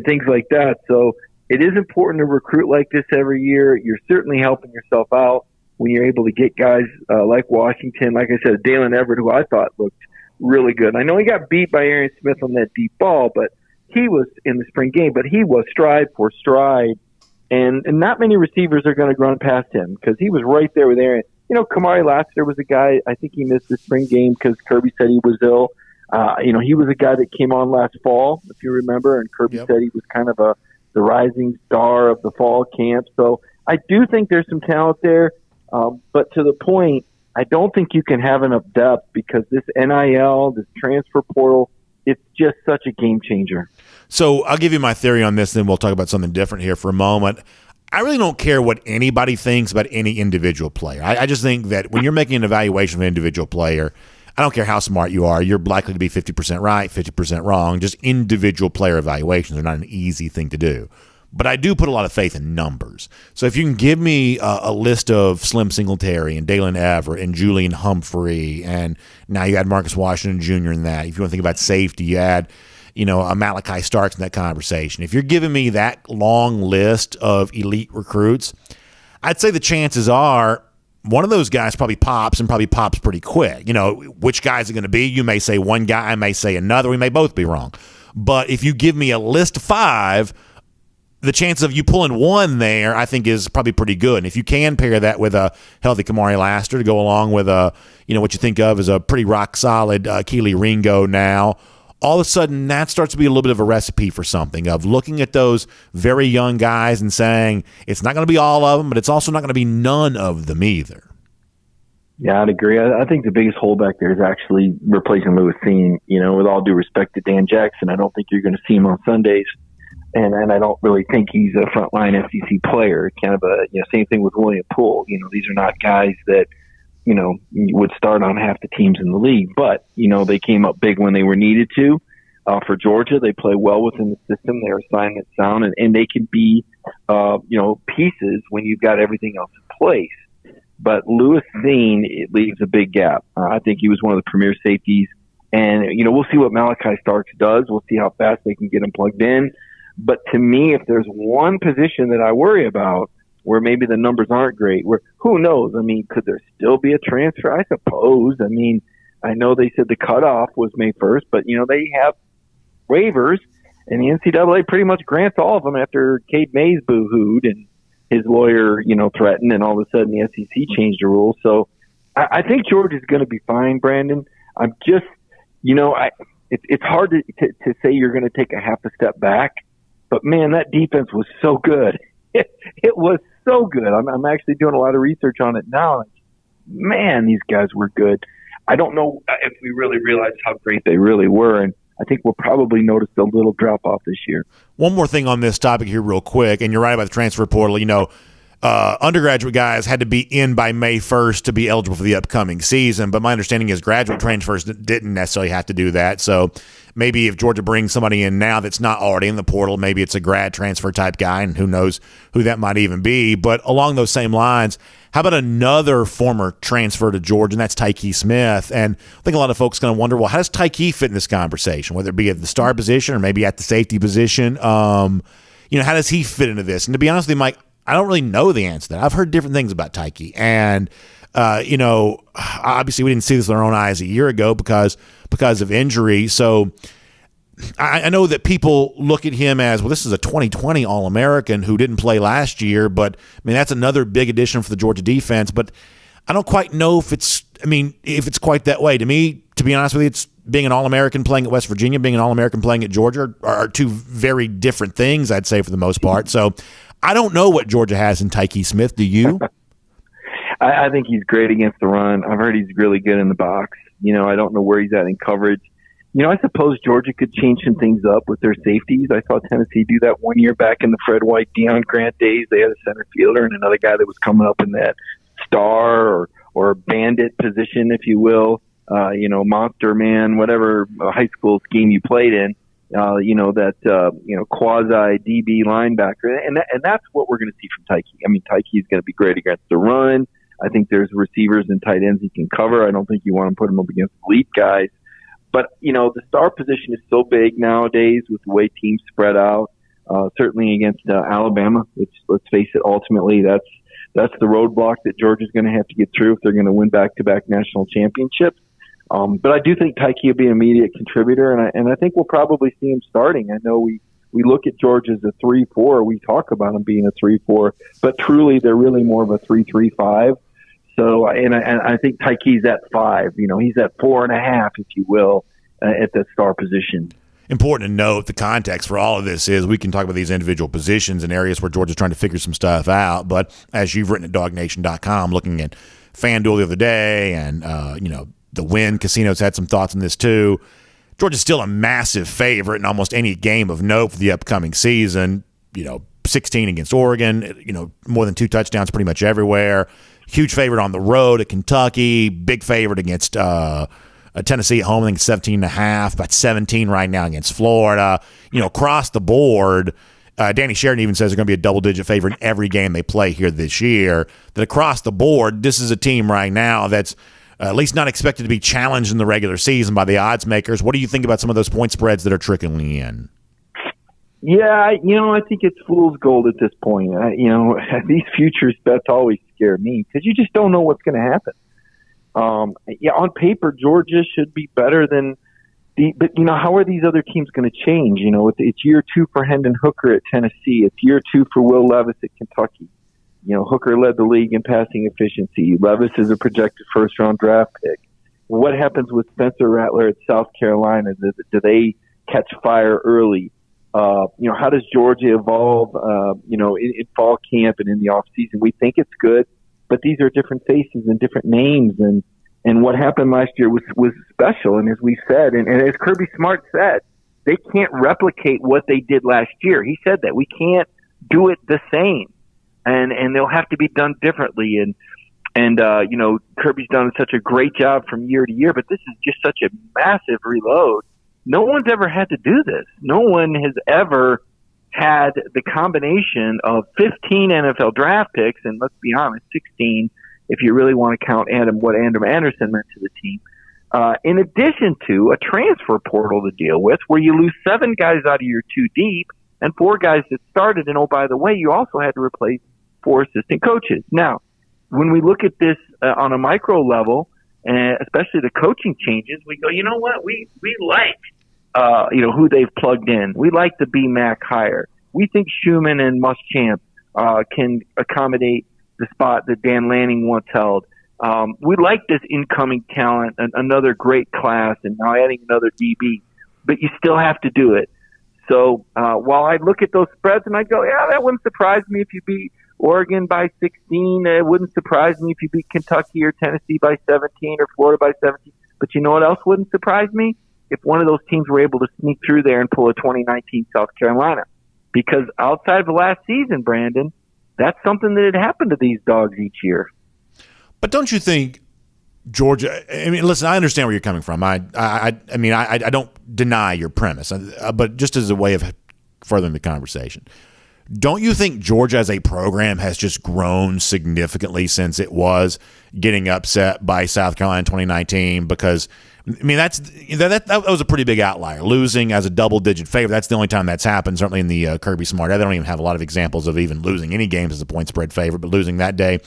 things like that. So it is important to recruit like this every year. You're certainly helping yourself out when you're able to get guys like Washington, like I said, Dalen Everett, who I thought looked really good. I know he got beat by Arian Smith on that deep ball, but he was in the spring game, but he was stride for stride. And not many receivers are going to run past him because he was right there with Arian. Kamari Lassiter was a guy, I think he missed the spring game because Kirby said he was ill. He was a guy that came on last fall, if you remember, and Kirby said he was kind of the rising star of the fall camp. So I do think there's some talent there. But to the point, I don't think you can have enough depth because this NIL, this transfer portal, it's just such a game changer. So I'll give you my theory on this, then we'll talk about something different here for a moment. I really don't care what anybody thinks about any individual player. I just think that when you're making an evaluation of an individual player, I don't care how smart you are, you're likely to be 50% right, 50% wrong. Just individual player evaluations are not an easy thing to do. But I do put a lot of faith in numbers. So if you can give me a list of Slim Singletary and Dalen Everett and Julian Humphrey, and now you add Marcus Washington Jr. in that. If you want to think about safety, you add a Malachi Starks in that conversation. If you're giving me that long list of elite recruits, I'd say the chances are one of those guys probably pops and probably pops pretty quick. Which guys are going to be? You may say one guy, I may say another. We may both be wrong. But if you give me a list of 5, the chance of you pulling one there, I think, is probably pretty good. And if you can pair that with a healthy Kamari Laster to go along with what you think of as a pretty rock solid Keely Ringo now, all of a sudden that starts to be a little bit of a recipe for something, of looking at those very young guys and saying it's not going to be all of them, but it's also not going to be none of them either. Yeah, I'd agree. I think the biggest hole back there is actually replacing Lewis Cine. With all due respect to Dan Jackson, I don't think you're going to see him on Sundays. And I don't really think he's a frontline SEC player. Kind of same thing with William Poole. These are not guys that, would start on half the teams in the league. But, they came up big when they were needed to. For Georgia, they play well within the system. They're assignment sound, and they can be, pieces when you've got everything else in place. But Lewis Cine, it leaves a big gap. I think he was one of the premier safeties. And, we'll see what Malachi Starks does. We'll see how fast they can get him plugged in. But to me, if there's one position that I worry about where maybe the numbers aren't great, who knows? Could there still be a transfer? I suppose. I know they said the cutoff was May 1st, but, they have waivers, and the NCAA pretty much grants all of them after Cade Mays boo-hooed and his lawyer, threatened, and all of a sudden the SEC changed the rules. So I think Georgia's going to be fine, Brandon. I'm just, it's hard to say you're going to take a half a step back. But, man, that defense was so good. It was so good. I'm actually doing a lot of research on it now. Man, these guys were good. I don't know if we really realized how great they really were, and I think we'll probably notice a little drop-off this year. One more thing on this topic here real quick, and you're right about the transfer portal. Undergraduate guys had to be in by May 1st to be eligible for the upcoming season, but my understanding is graduate transfers didn't necessarily have to do that. So maybe if Georgia brings somebody in now that's not already in the portal, maybe it's a grad transfer type guy, and who knows who that might even be. But along those same lines, how about another former transfer to Georgia, and that's Taiki Smith? And I think a lot of folks are going to wonder, well, how does Taiki fit in this conversation, whether it be at the star position or maybe at the safety position? How does he fit into this? And to be honest with you, Mike, I don't really know the answer to that. I've heard different things about Taiki. And, obviously we didn't see this with our own eyes a year ago because of injury. So I know that people look at him as, well, this is a 2020 All-American who didn't play last year. But, that's another big addition for the Georgia defense. But I don't quite know if it's quite that way. To me, to be honest with you, it's being an All-American playing at West Virginia, being an All-American playing at Georgia are two very different things, I'd say, for the most part. So I don't know what Georgia has in Taiki Smith. Do you? I think he's great against the run. I've heard he's really good in the box. I don't know where he's at in coverage. I suppose Georgia could change some things up with their safeties. I saw Tennessee do that one year back in the Fred White, Deion Grant days. They had a center fielder and another guy that was coming up in that star or bandit position, if you will. Monster man, whatever high school scheme you played in. Quasi DB linebacker. And that's what we're going to see from Taiki. Taiki is going to be great against the run. I think there's receivers and tight ends he can cover. I don't think you want to put him up against elite guys. But, the star position is so big nowadays with the way teams spread out, certainly against Alabama, which, let's face it, ultimately that's the roadblock that Georgia's going to have to get through if they're going to win back-to-back national championships. But I do think Taiki will be an immediate contributor, and I think we'll probably see him starting. I know we look at Georgia as a 3-4. We talk about him being a 3-4, but truly they're really more of a 3-3-5. So, and I think Taiki's at 5. He's at 4.5, if you will, at the star position. Important to note, the context for all of this is we can talk about these individual positions and areas where Georgia's trying to figure some stuff out. But as you've written at DawgNation.com, looking at FanDuel the other day and, the Win Casinos had some thoughts on this too. Georgia's still a massive favorite in almost any game of note for the upcoming season. 16 against Oregon, more than 2 touchdowns pretty much everywhere. Huge favorite on the road at Kentucky. Big favorite against Tennessee at home, I think 17.5, about 17 right now against Florida. Across the board, Danny Sheridan even says they're going to be a double-digit favorite in every game they play here this year. That across the board, this is a team right now that's at least not expected to be challenged in the regular season by the odds makers. What do you think about some of those point spreads that are trickling in? Yeah, I think it's fool's gold at this point. These futures bets always scare me because you just don't know what's going to happen. On paper, Georgia should be better than but how are these other teams going to change? It's year 2 for Hendon Hooker at Tennessee. It's year 2 for Will Levis at Kentucky. Hooker led the league in passing efficiency. Levis is a projected first-round draft pick. What happens with Spencer Rattler at South Carolina? Do they catch fire early? How does Georgia evolve, in fall camp and in the off season? We think it's good, but these are different faces and different names. And what happened last year was special. And as we said, and as Kirby Smart said, they can't replicate what they did last year. He said that we can't do it the same, and they'll have to be done differently. And Kirby's done such a great job from year to year, but this is just such a massive reload. No one's ever had to do this. No one has ever had the combination of 15 NFL draft picks, and let's be honest, 16 if you really want to count what Adam Anderson meant to the team, in addition to a transfer portal to deal with where you lose 7 guys out of your 2 deep and 4 guys that started. And, oh, by the way, you also had to replace 4 assistant coaches. Now, when we look at this on a micro level, especially the coaching changes, we go, you know what, we like who they've plugged in. We like the BMAC hire. We think Schumann and Muschamp can accommodate the spot that Dan Lanning once held. We like this incoming talent, another great class, and now adding another DB. But you still have to do it. So while I look at those spreads and I go, yeah, that wouldn't surprise me if you beat Oregon by 16. It wouldn't surprise me if you beat Kentucky or Tennessee by 17 or Florida by 17. But you know what else wouldn't surprise me? If one of those teams were able to sneak through there and pull a 2019 South Carolina. Because outside of the last season, Brandon, that's something that had happened to these dogs each year. But don't you think Georgia? I mean, listen, I understand where you're coming from. I don't deny your premise, but just as a way of furthering the conversation, don't you think Georgia as a program has just grown significantly since it was getting upset by South Carolina in 2019? Because I mean, that was a pretty big outlier. Losing as a double-digit favorite, that's the only time that's happened, certainly in the Kirby Smart. They don't even have a lot of examples of even losing any games as a point spread favorite, but losing that day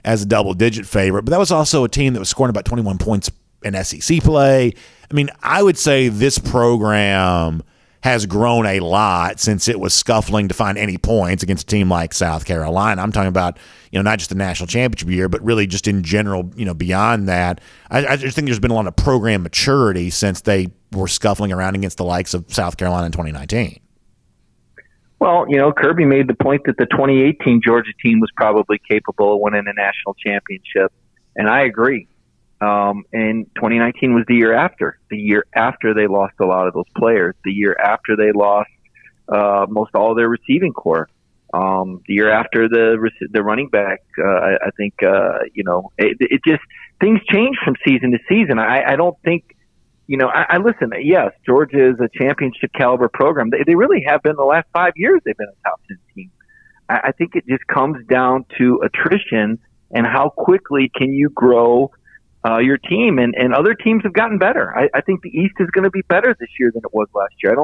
as a double-digit favorite. But that was also a team that was scoring about 21 points in SEC play. I mean, I would say this program has grown a lot since it was scuffling to find any points against a team like South Carolina. I'm talking about, not just the national championship year, but really just in general, beyond that. I just think there's been a lot of program maturity since they were scuffling around against the likes of South Carolina in 2019. Well, Kirby made the point that the 2018 Georgia team was probably capable of winning a national championship, and I agree. And 2019 was the year after they lost a lot of those players, the year after they lost most all their receiving core, the year after the running back. I think it just things change from season to season. I don't think I listen. Yes, Georgia is a championship caliber program. They really have been the last 5 years. They've been a top 10 team. I think it just comes down to attrition and how quickly can you grow your team, and other teams have gotten better. I think the East is going to be better this year than it was last year.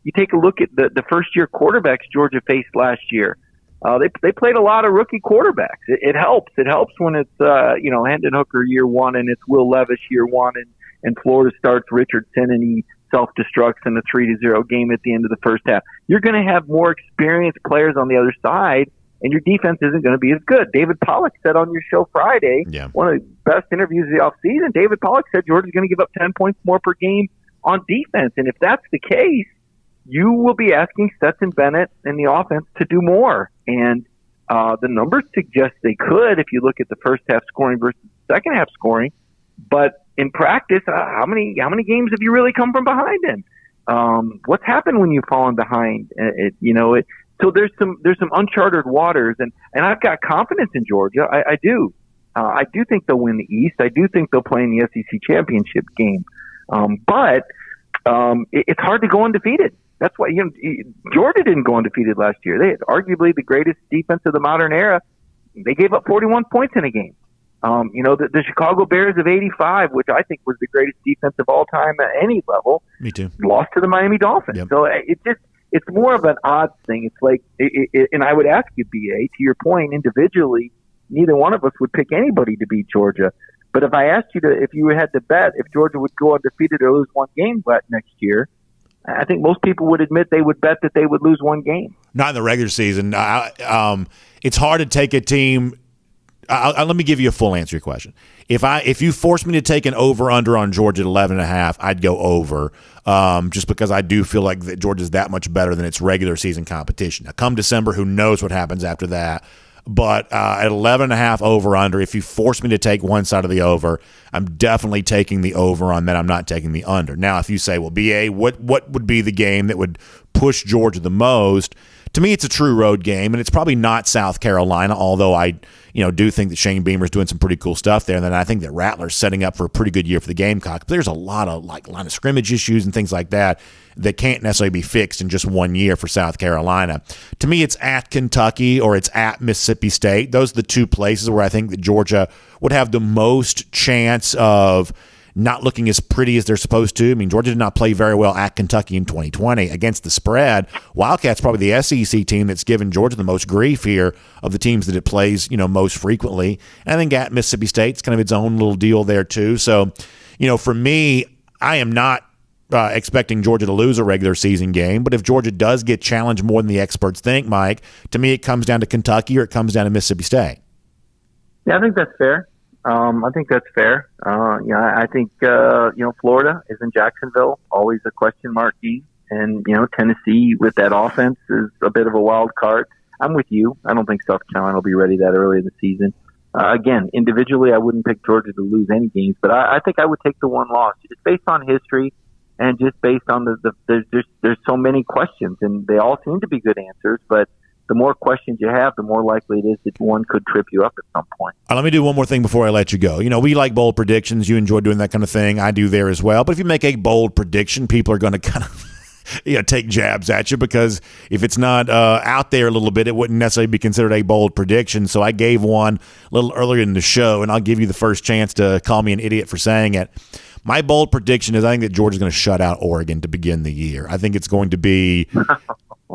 You take a look at the first year quarterbacks Georgia faced last year. They played a lot of rookie quarterbacks. It helps. It helps when it's Hendon Hooker year 1 and it's Will Levis year 1 and Florida starts Richardson and he self-destructs in a 3-0 game at the end of the first half. You're going to have more experienced players on the other side, and your defense isn't going to be as good. David Pollack said on your show Friday, one of the best interviews of the offseason, David Pollack said Georgia's going to give up 10 points more per game on defense. And if that's the case, you will be asking Stetson Bennett and the offense to do more. And the numbers suggest they could if you look at the first half scoring versus the second half scoring. But in practice, how many games have you really come from behind in? What's happened when you've fallen behind? So there's some uncharted waters, and I've got confidence in Georgia. I do. I do think they'll win the East. I do think they'll play in the SEC championship game. But it's hard to go undefeated. That's why Georgia didn't go undefeated last year. They had arguably the greatest defense of the modern era. They gave up 41 points in a game. The Chicago Bears of '85, which I think was the greatest defense of all time at any level. Me too. Lost to the Miami Dolphins. Yep. So it's more of an odds thing. It's like, and I would ask you, BA, to your point, individually, neither one of us would pick anybody to beat Georgia. But if I asked you if you had to bet if Georgia would go undefeated or lose one game next year, I think most people would admit they would bet that they would lose one game. Not in the regular season. It's hard to take a team. Let me give you a full answer to your question. If you force me to take an over-under on Georgia at 11.5, I'd go over, just because I do feel like that Georgia's that much better than its regular season competition. Now, come December, who knows what happens after that. But at 11.5 over-under, if you force me to take one side of the over, I'm definitely taking the over on that. I'm not taking the under. Now, if you say, well, BA, what would be the game that would push Georgia the most? To me, it's a true road game, and it's probably not South Carolina, although I do think that Shane Beamer's doing some pretty cool stuff there. And then I think that Rattler's setting up for a pretty good year for the Gamecocks. But there's a lot of line of scrimmage issues and things like that can't necessarily be fixed in just 1 year for South Carolina. To me, it's at Kentucky or it's at Mississippi State. Those are the two places where I think that Georgia would have the most chance of not looking as pretty as they're supposed to. I mean, Georgia did not play very well at Kentucky in 2020 against the spread. Wildcats probably the SEC team that's given Georgia the most grief here of the teams that it plays, most frequently. And I think at Mississippi State, it's kind of its own little deal there too. So, for me, I am not expecting Georgia to lose a regular season game. But if Georgia does get challenged more than the experts think, Mike, to me it comes down to Kentucky or it comes down to Mississippi State. Yeah, I think that's fair. I think that's fair. I think, Florida is in Jacksonville, always a question mark game. And, Tennessee with that offense is a bit of a wild card. I'm with you. I don't think South Carolina will be ready that early in the season. Again, individually, I wouldn't pick Georgia to lose any games, but I think I would take the one loss. Just based on history and just based on there's so many questions, and they all seem to be good answers, but the more questions you have, the more likely it is that one could trip you up at some point. Let me do one more thing before I let you go. We like bold predictions. You enjoy doing that kind of thing. I do there as well. But if you make a bold prediction, people are going to kind of take jabs at you, because if it's not out there a little bit, it wouldn't necessarily be considered a bold prediction. So I gave one a little earlier in the show, and I'll give you the first chance to call me an idiot for saying it. My bold prediction is I think that Georgia's going to shut out Oregon to begin the year. I think it's going to be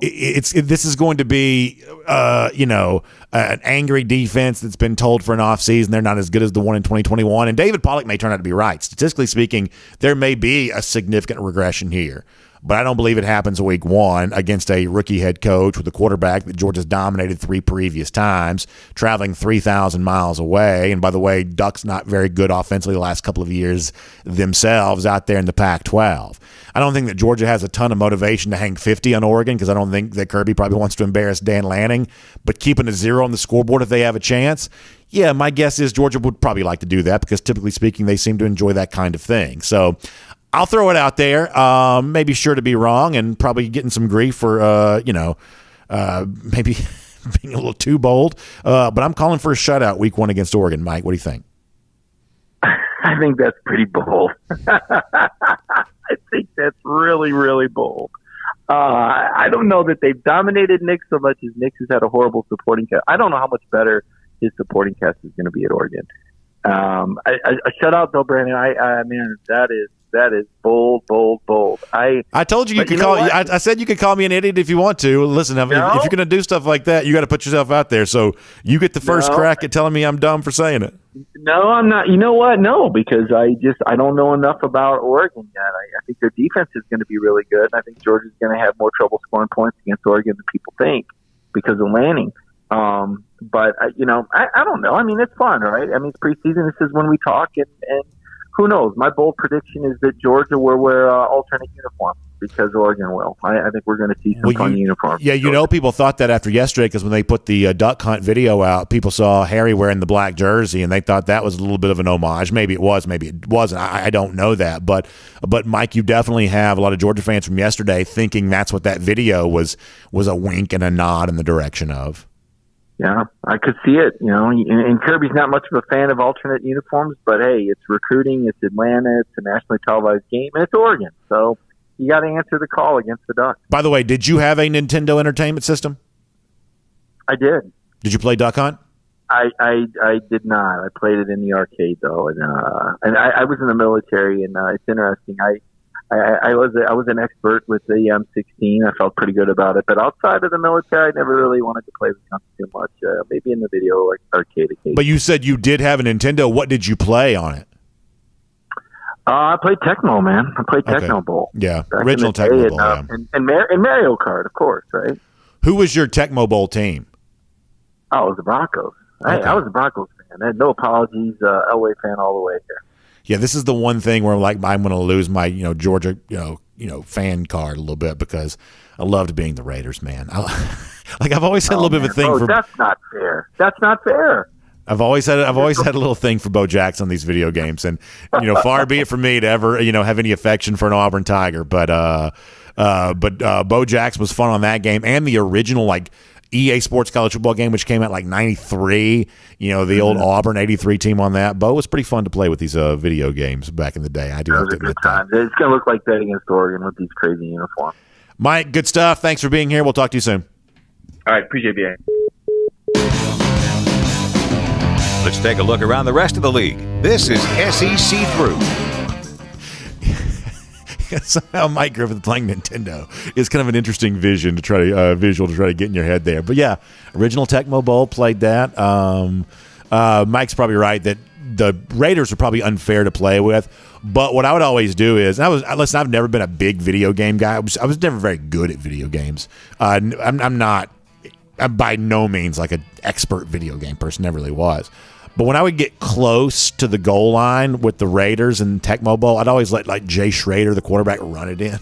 this is going to be an angry defense that's been told for an offseason they're not as good as the one in 2021. And David Pollack may turn out to be right. Statistically speaking, there may be a significant regression here. But I don't believe it happens week one against a rookie head coach with a quarterback that Georgia's dominated 3 previous times, traveling 3,000 miles away. And by the way, Duck's not very good offensively the last couple of years themselves out there in the Pac-12. I don't think that Georgia has a ton of motivation to hang 50 on Oregon, because I don't think that Kirby probably wants to embarrass Dan Lanning. But keeping a 0 on the scoreboard if they have a chance, yeah, my guess is Georgia would probably like to do that, because typically speaking, they seem to enjoy that kind of thing. So I'll throw it out there. Maybe sure to be wrong and probably getting some grief for, maybe being a little too bold. But I'm calling for a shutout week 1 against Oregon. Mike, what do you think? I think that's pretty bold. I think that's really, really bold. I don't know that they've dominated Nick so much as Nick has had a horrible supporting cast. I don't know how much better his supporting cast is going to be at Oregon. A shutout, though, Brandon, I mean, that is bold, bold, bold. I told you could call. I said you could call me an idiot if you want to. Listen, if you're going to do stuff like that, you got to put yourself out there. So you get the first crack at telling me I'm dumb for saying it. No, I'm not. You know what? No, because I don't know enough about Oregon yet. I think their defense is going to be really good. And I think Georgia's going to have more trouble scoring points against Oregon than people think because of Lanning. But I don't know. I mean, it's fun, right? I mean, it's preseason. This is when we talk, and who knows? My bold prediction is that Georgia will wear alternate uniforms because Oregon will. I think we're going to see some fun uniforms. Yeah, people thought that after yesterday because when they put the duck hunt video out, people saw Harry wearing the black jersey and they thought that was a little bit of an homage. Maybe it was, maybe it wasn't. I don't know that, but Mike, you definitely have a lot of Georgia fans from yesterday thinking that's what that video was a wink and a nod in the direction of. Yeah, I could see it. And Kirby's not much of a fan of alternate uniforms, but hey, it's recruiting, it's Atlanta, it's a nationally televised game, and it's Oregon. So you got to answer the call against the Ducks. By the way, did you have a Nintendo Entertainment System? I did. Did you play Duck Hunt? I did not. I played it in the arcade though, and I was in the military, and it's interesting. I was an expert with the M16. I felt pretty good about it, but outside of the military, I never really wanted to play with guns too much. Maybe in the video arcade occasion. But you said you did have a Nintendo. What did you play on it? I played Tecmo, man. I played Tecmo Bowl. Yeah, original Tecmo Bowl. And Mario Kart, of course, right? Who was your Tecmo Bowl team? Oh, it was the Broncos. Okay. I was a Broncos fan. No apologies. Elway fan all the way here. Yeah, this is the one thing where I'm going to lose my Georgia fan card a little bit because I loved being the Raiders, man. I've always had a little bit of a thing for. That's not fair. That's not fair. I've always had a little thing for Bo Jackson on these video games, and far be it from me to ever have any affection for an Auburn Tiger, but Bo Jackson was fun on that game and the original EA Sports College Football game, which came out 93, the old Auburn 83 team on that. Bo was pretty fun to play with these video games back in the day. I do have to admit that. It's going to look like that against Oregon with these crazy uniforms. Mike, good stuff. Thanks for being here. We'll talk to you soon. All right. Appreciate it. Let's take a look around the rest of the league. This is SEC Through. Somehow Mike Griffith playing Nintendo is kind of an interesting visual to try to get in your head there. But yeah, original Tecmo Bowl, played that. Mike's probably right that the Raiders are probably unfair to play with. But what I would always do is, I've never been a big video game guy. I was never very good at video games. I'm by no means an expert video game person. Never really was. But when I would get close to the goal line with the Raiders and Tecmo Bowl, I'd always let Jay Schrader, the quarterback, run it in.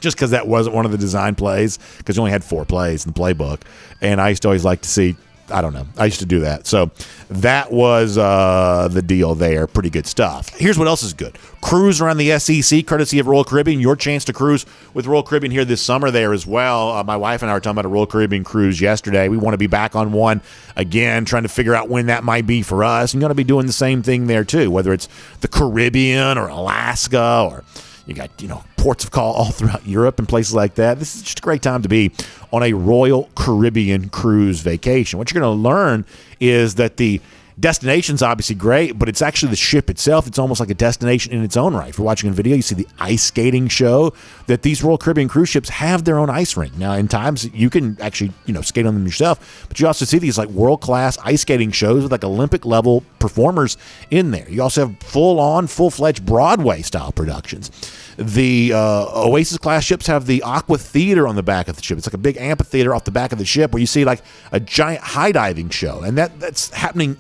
Just because that wasn't one of the design plays, because you only had 4 plays in the playbook. And I used to always like to see, I don't know, I used to do that. So that was the deal there. Pretty good stuff. Here's what else is good. Cruise around the SEC, courtesy of Royal Caribbean. Your chance to cruise with Royal Caribbean here this summer there as well. My wife and I were talking about a Royal Caribbean cruise yesterday. We want to be back on one again, trying to figure out when that might be for us. And you're going to be doing the same thing there too, whether it's the Caribbean or Alaska or you got, ports of call all throughout Europe and places like that. This is just a great time to be on a Royal Caribbean cruise vacation. What you're going to learn is that the destination's obviously great, but it's actually the ship itself. It's almost like a destination in its own right. If you're watching a video, you see the ice skating show, that these Royal Caribbean cruise ships have their own ice rink. Now, in times, you can actually, skate on them yourself, but you also see these world-class ice skating shows with Olympic-level performers in there. You also have full-fledged Broadway-style productions. The Oasis-class ships have the Aqua Theater on the back of the ship. It's like a big amphitheater off the back of the ship where you see a giant high-diving show, and that's happening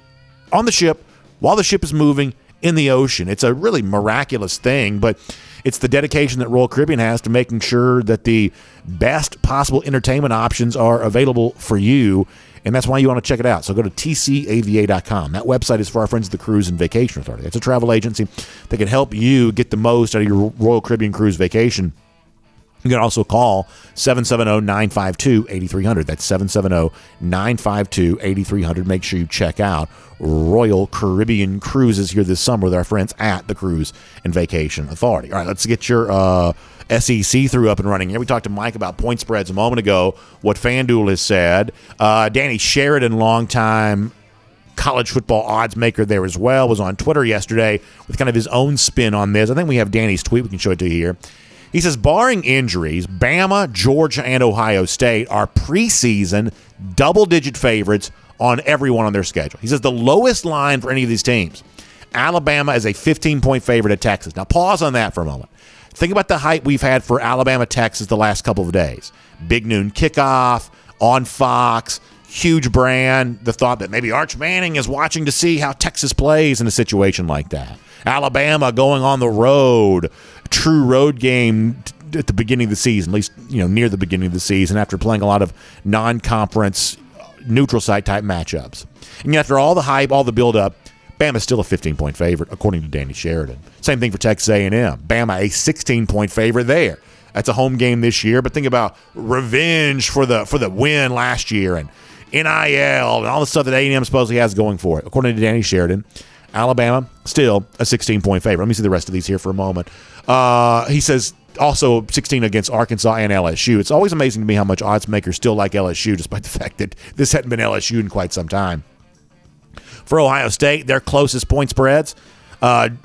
on the ship while the ship is moving in the ocean. It's a really miraculous thing, but it's the dedication that Royal Caribbean has to making sure that the best possible entertainment options are available for you, and that's why you want to check it out. So go to tcava.com. That website is for our friends at the Cruise and Vacation Authority. It's a travel agency that can help you get the most out of your Royal Caribbean cruise vacation. You can also call 770-952-8300. That's 770-952-8300. Make sure you check out Royal Caribbean Cruises here this summer with our friends at the Cruise and Vacation Authority. All right, let's get your SEC through up and running here. We talked to Mike about point spreads a moment ago, what FanDuel has said. Danny Sheridan, longtime college football odds maker there as well, was on Twitter yesterday with kind of his own spin on this. I think we have Danny's tweet. We can show it to you here. He says, barring injuries, Bama, Georgia, and Ohio State are preseason double-digit favorites on everyone on their schedule. He says the lowest line for any of these teams, Alabama is a 15-point favorite at Texas. Now, pause on that for a moment. Think about the hype we've had for Alabama, Texas the last couple of days. Big noon kickoff on Fox, huge brand, the thought that maybe Arch Manning is watching to see how Texas plays in a situation like that. Alabama going on the road, true road game at the beginning of the season, at least near the beginning of the season, after playing a lot of non-conference neutral site type matchups. And after all the hype, all the build-up, Bama's still a 15-point favorite, according to Danny Sheridan. Same thing for Texas A&M. Bama, a 16-point favorite there. That's a home game this year, but think about revenge for the win last year and NIL and all the stuff that A&M supposedly has going for it. According to Danny Sheridan, Alabama, still a 16-point favorite. Let me see the rest of these here for a moment. He says also 16 against Arkansas and LSU. It's always amazing to me how much odds makers still like LSU, despite the fact that this hadn't been LSU in quite some time. For Ohio State, their closest point spreads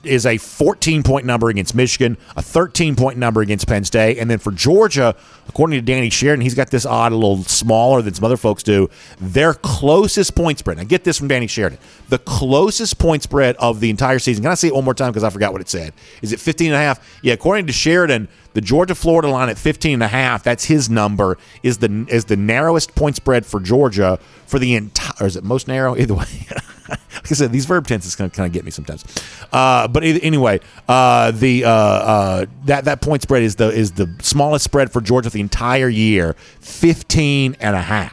is a 14-point number against Michigan, a 13-point number against Penn State, and then for Georgia, according to Danny Sheridan, he's got this odd a little smaller than some other folks do. Their closest point spread, now get this from Danny Sheridan, the closest point spread of the entire season. Can I say it one more time because I forgot what it said? Is it 15.5? Yeah, according to Sheridan, the Georgia-Florida line at 15.5, that's his number, is the narrowest point spread for Georgia for the entire, or is it most narrow? Either way. Like I said, these verb tenses kind of get me sometimes. But anyway, that point spread is the smallest spread for Georgia the entire year, 15.5.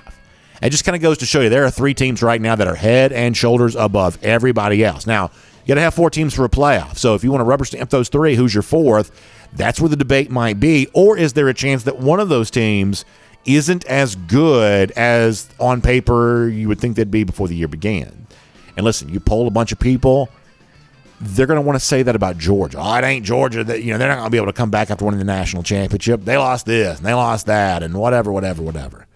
It just kind of goes to show you there are three teams right now that are head and shoulders above everybody else. Now, you got to have four teams for a playoff. So if you want to rubber stamp those three, who's your fourth? That's where the debate might be. Or is there a chance that one of those teams isn't as good as on paper you would think they'd be before the year began? And listen, you poll a bunch of people, they're going to want to say that about Georgia. Oh, it ain't Georgia. That they're not going to be able to come back after winning the national championship. They lost this and they lost that and whatever.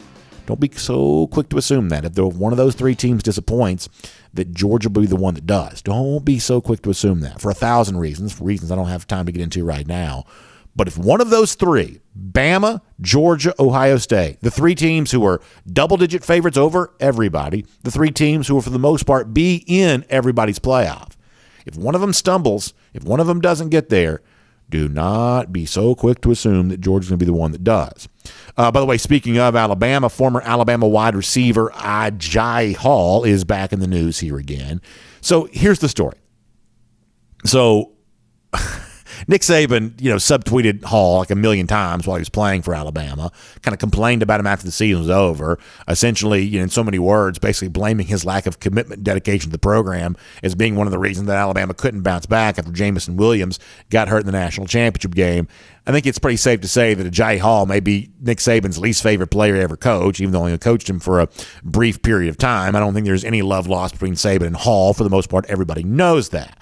Don't be so quick to assume that. If one of those three teams disappoints, that Georgia will be the one that does. Don't be so quick to assume that for 1,000 reasons, for reasons I don't have time to get into right now. But if one of those three, Bama, Georgia, Ohio State, the three teams who are double-digit favorites over everybody, the three teams who will, for the most part, be in everybody's playoff. If one of them stumbles, if one of them doesn't get there, do not be so quick to assume that Georgia's going to be the one that does. By the way, speaking of Alabama, former Alabama wide receiver Agiye Hall is back in the news here again. So here's the story. So Nick Saban, subtweeted Hall like a million times while he was playing for Alabama, kind of complained about him after the season was over, essentially, in so many words, basically blaming his lack of commitment and dedication to the program as being one of the reasons that Alabama couldn't bounce back after Jamison Williams got hurt in the national championship game. I think it's pretty safe to say that Agiye Hall may be Nick Saban's least favorite player ever coached, even though he coached him for a brief period of time. I don't think there's any love lost between Saban and Hall. For the most part, everybody knows that.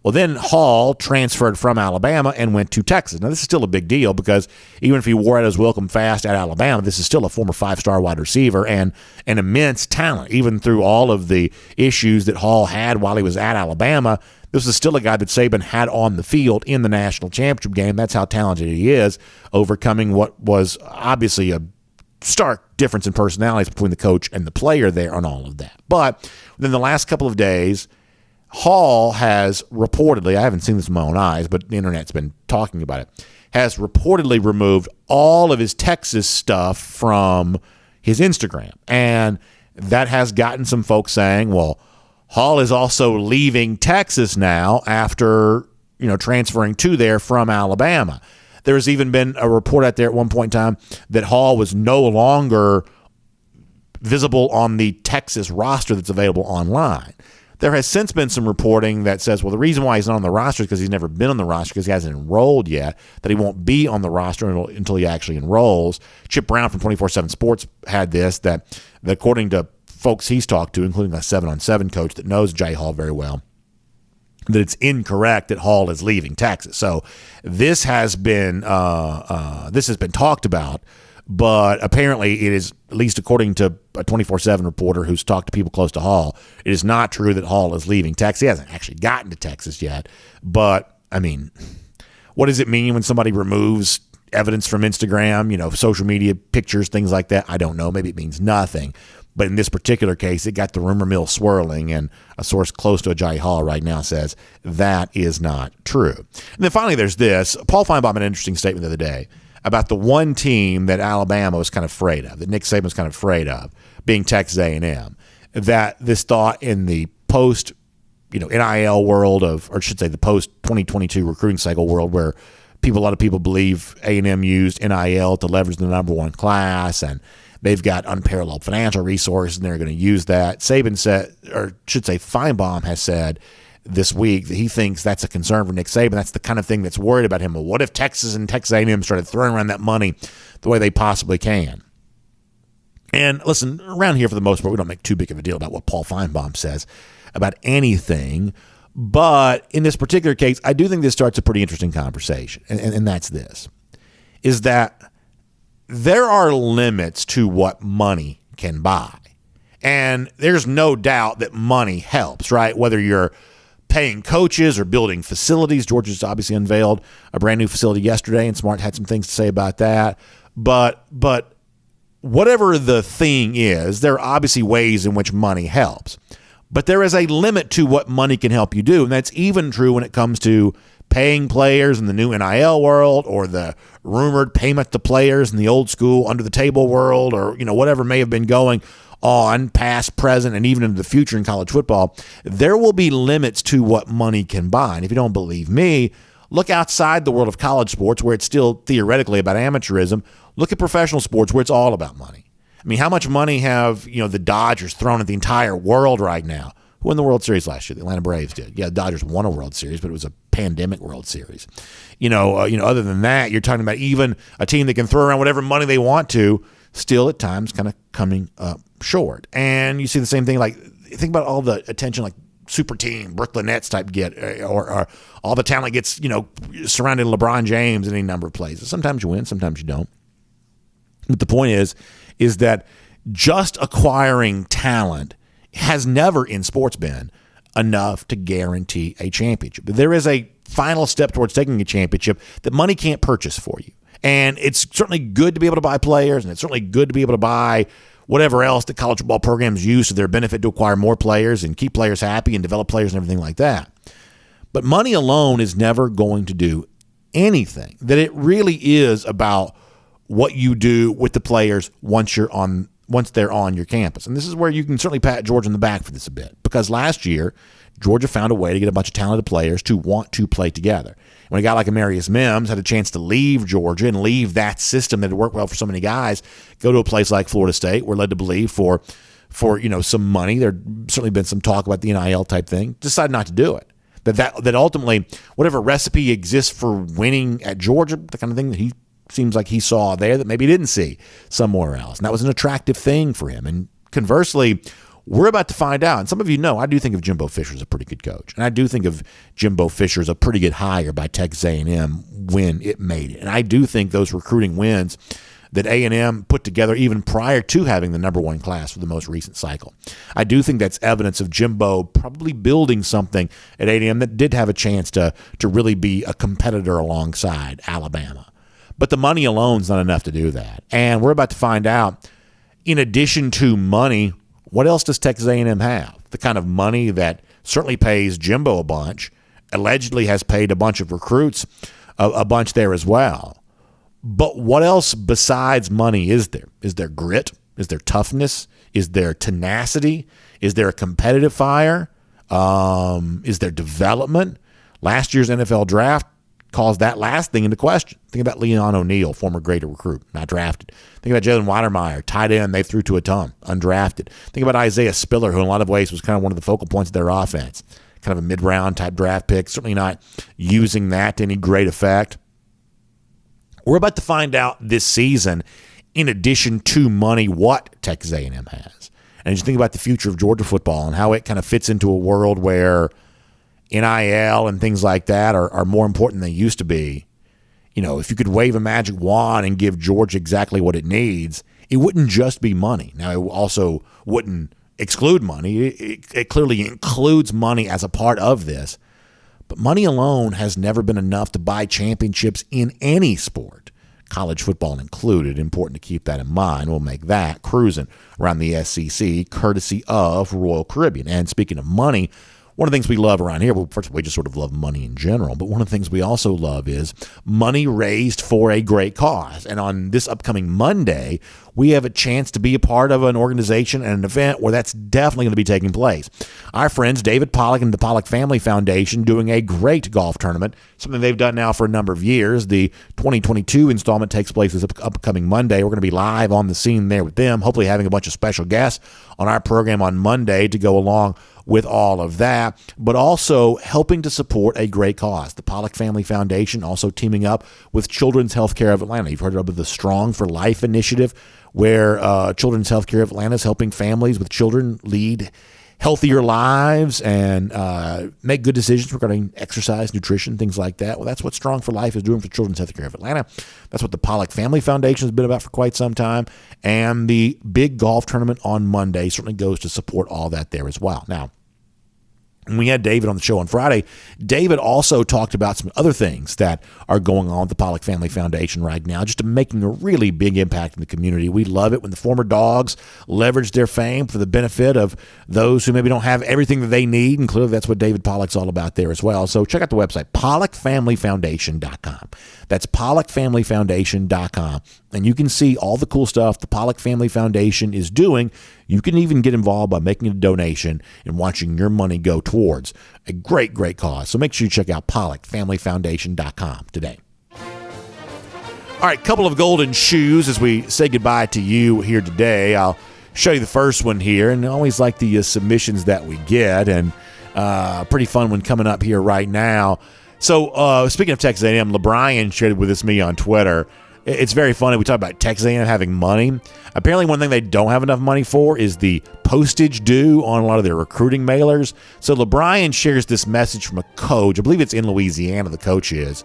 Well, then Hall transferred from Alabama and went to Texas. Now, this is still a big deal because even if he wore out his welcome fast at Alabama, this is still a former five-star wide receiver and an immense talent. Even through all of the issues that Hall had while he was at Alabama, this is still a guy that Saban had on the field in the national championship game. That's how talented he is, overcoming what was obviously a stark difference in personalities between the coach and the player there on all of that. But within the last couple of days, Hall has reportedly, I haven't seen this with my own eyes, but the internet's been talking about it, has reportedly removed all of his Texas stuff from his Instagram. And that has gotten some folks saying, well, Hall is also leaving Texas now after, transferring to there from Alabama. There's even been a report out there at one point in time that Hall was no longer visible on the Texas roster that's available online. There has since been some reporting that says, well, the reason why he's not on the roster is because he's never been on the roster because he hasn't enrolled yet, that he won't be on the roster until he actually enrolls. Chip Brown from 24/7 Sports had this, that according to folks he's talked to, including a 7-on-7 coach that knows Jay Hall very well, that it's incorrect that Hall is leaving Texas. So this has been talked about, but apparently it is, at least according to a 24/7 reporter who's talked to people close to Hall, it is not true that Hall is leaving Texas. He hasn't actually gotten to Texas yet. But, I mean, what does it mean when somebody removes evidence from Instagram, social media pictures, things like that? I don't know. Maybe it means nothing. But in this particular case, it got the rumor mill swirling, and a source close to Agiye Hall right now says that is not true. And then finally, there's this. Paul Feinbaum had an interesting statement the other day about the one team that Alabama was kind of afraid of, that Nick Saban was kind of afraid of, being Texas A&M. That this thought in the post, NIL world of, or I should say the post 2022 recruiting cycle world, where A lot of people believe A&M used NIL to leverage the number one class, and they've got unparalleled financial resources, and they're going to use that. Saban said, or should say Feinbaum has said this week that he thinks that's a concern for Nick Saban. That's the kind of thing that's worried about him. Well, what if Texas and Texas A&M started throwing around that money the way they possibly can? And listen, around here for the most part, we don't make too big of a deal about what Paul Feinbaum says about anything. But in this particular case, I do think this starts a pretty interesting conversation. And that's this, is that there are limits to what money can buy. And there's no doubt that money helps, right? Whether you're paying coaches or building facilities. Georgia's obviously unveiled a brand new facility yesterday, and Smart had some things to say about that. But whatever the thing is, there are obviously ways in which money helps. But there is a limit to what money can help you do, and that's even true when it comes to paying players in the new NIL world, or the rumored payment to players in the old school under the table world, or whatever may have been going on, past, present, and even into the future in college football. There will be limits to what money can buy. And if you don't believe me, look outside the world of college sports, where it's still theoretically about amateurism. Look at professional sports, where it's all about money. I mean, how much money have the Dodgers thrown at the entire world right now? Who won the World Series last year? The Atlanta Braves did. Yeah, the Dodgers won a World Series, but it was a pandemic World Series. Other than that, you're talking about even a team that can throw around whatever money they want to, still at times kind of coming up short. And you see the same thing. Like, think about all the attention like super team, Brooklyn Nets type get, or all the talent gets surrounding LeBron James in any number of places. Sometimes you win, sometimes you don't. But the point is that just acquiring talent has never in sports been enough to guarantee a championship. There is a final step towards taking a championship that money can't purchase for you. And it's certainly good to be able to buy players, and it's certainly good to be able to buy whatever else that college football programs use to their benefit to acquire more players and keep players happy and develop players and everything like that. But money alone is never going to do anything. That it really is about what you do with the players once they're on your campus. And this is where you can certainly pat Georgia on the back for this a bit, because last year Georgia found a way to get a bunch of talented players to want to play together. When a guy like Amarius Mims had a chance to leave Georgia and leave that system that had worked well for so many guys, go to a place like Florida State, we're led to believe for some money. There's certainly been some talk about the NIL type thing. Decided not to do it. That ultimately, whatever recipe exists for winning at Georgia, the kind of thing that he seems like he saw there that maybe he didn't see somewhere else. And that was an attractive thing for him. And conversely, we're about to find out. And some of you know, I do think of Jimbo Fisher as a pretty good coach. And I do think of Jimbo Fisher as a pretty good hire by Texas A&M when it made it. And I do think those recruiting wins that A&M put together even prior to having the number one class for the most recent cycle, I do think that's evidence of Jimbo probably building something at A&M that did have a chance to really be a competitor alongside Alabama. But the money alone is not enough to do that. And we're about to find out, in addition to money, what else does Texas A&M have? The kind of money that certainly pays Jimbo a bunch, allegedly has paid a bunch of recruits a bunch there as well. But what else besides money is there? Is there grit? Is there toughness? Is there tenacity? Is there a competitive fire? Is there development? Last year's NFL draft calls that last thing into question. Think about Leon O'Neal, former Gator recruit, not drafted. Think about Jalen Weidermeyer, tight end they threw to a ton, undrafted. Think about Isaiah Spiller, who in a lot of ways was kind of one of the focal points of their offense. Kind of a mid-round type draft pick, certainly not using that to any great effect. We're about to find out this season, in addition to money, what Texas A&M has. And as you think about the future of Georgia football and how it kind of fits into a world where NIL and things like that are more important than they used to be. If you could wave a magic wand and give Georgia exactly what it needs, it wouldn't just be money. Now, it also wouldn't exclude money. It clearly includes money as a part of this. But money alone has never been enough to buy championships in any sport, college football included. Important to keep that in mind. We'll make that cruising around the SEC courtesy of Royal Caribbean. And speaking of money, one of the things we love around here, well, first of all, we just sort of love money in general, but one of the things we also love is money raised for a great cause. And on this upcoming Monday, we have a chance to be a part of an organization and an event where that's definitely going to be taking place. Our friends David Pollock and the Pollock Family Foundation doing a great golf tournament, something they've done now for a number of years. The 2022 installment takes place this upcoming Monday. We're going to be live on the scene there with them, hopefully having a bunch of special guests on our program on Monday to go along with all of that, but also helping to support a great cause. The Pollock Family Foundation also teaming up with Children's Healthcare of Atlanta. You've heard of the Strong for Life initiative, where Children's Healthcare of Atlanta is helping families with children lead healthier lives and make good decisions regarding exercise, nutrition, things like that. Well, that's what Strong for Life is doing for Children's Healthcare of Atlanta. That's what the Pollock Family Foundation has been about for quite some time. And the big golf tournament on Monday certainly goes to support all that there as well. Now, when we had David on the show on Friday, David also talked about some other things that are going on with the Pollock Family Foundation right now, just making a really big impact in the community. We love it when the former dogs leverage their fame for the benefit of those who maybe don't have everything that they need, and clearly that's what David Pollock's all about there as well. So check out the website, PollockFamilyFoundation.com. That's PollockFamilyFoundation.com. And you can see all the cool stuff the Pollock Family Foundation is doing. You can even get involved by making a donation and watching your money go towards a great, great cause. So make sure you check out PollockFamilyFoundation.com today. All right, couple of golden shoes as we say goodbye to you here today. I'll show you the first one here, and I always like the submissions that we get, and pretty fun one coming up here right now. So speaking of Texas A&M, LeBrian shared it with me on Twitter. It's very funny. We talk about Texas A&M having money. Apparently, one thing they don't have enough money for is the postage due on a lot of their recruiting mailers. So LeBrian shares this message from a coach. I believe it's in Louisiana, the coach is.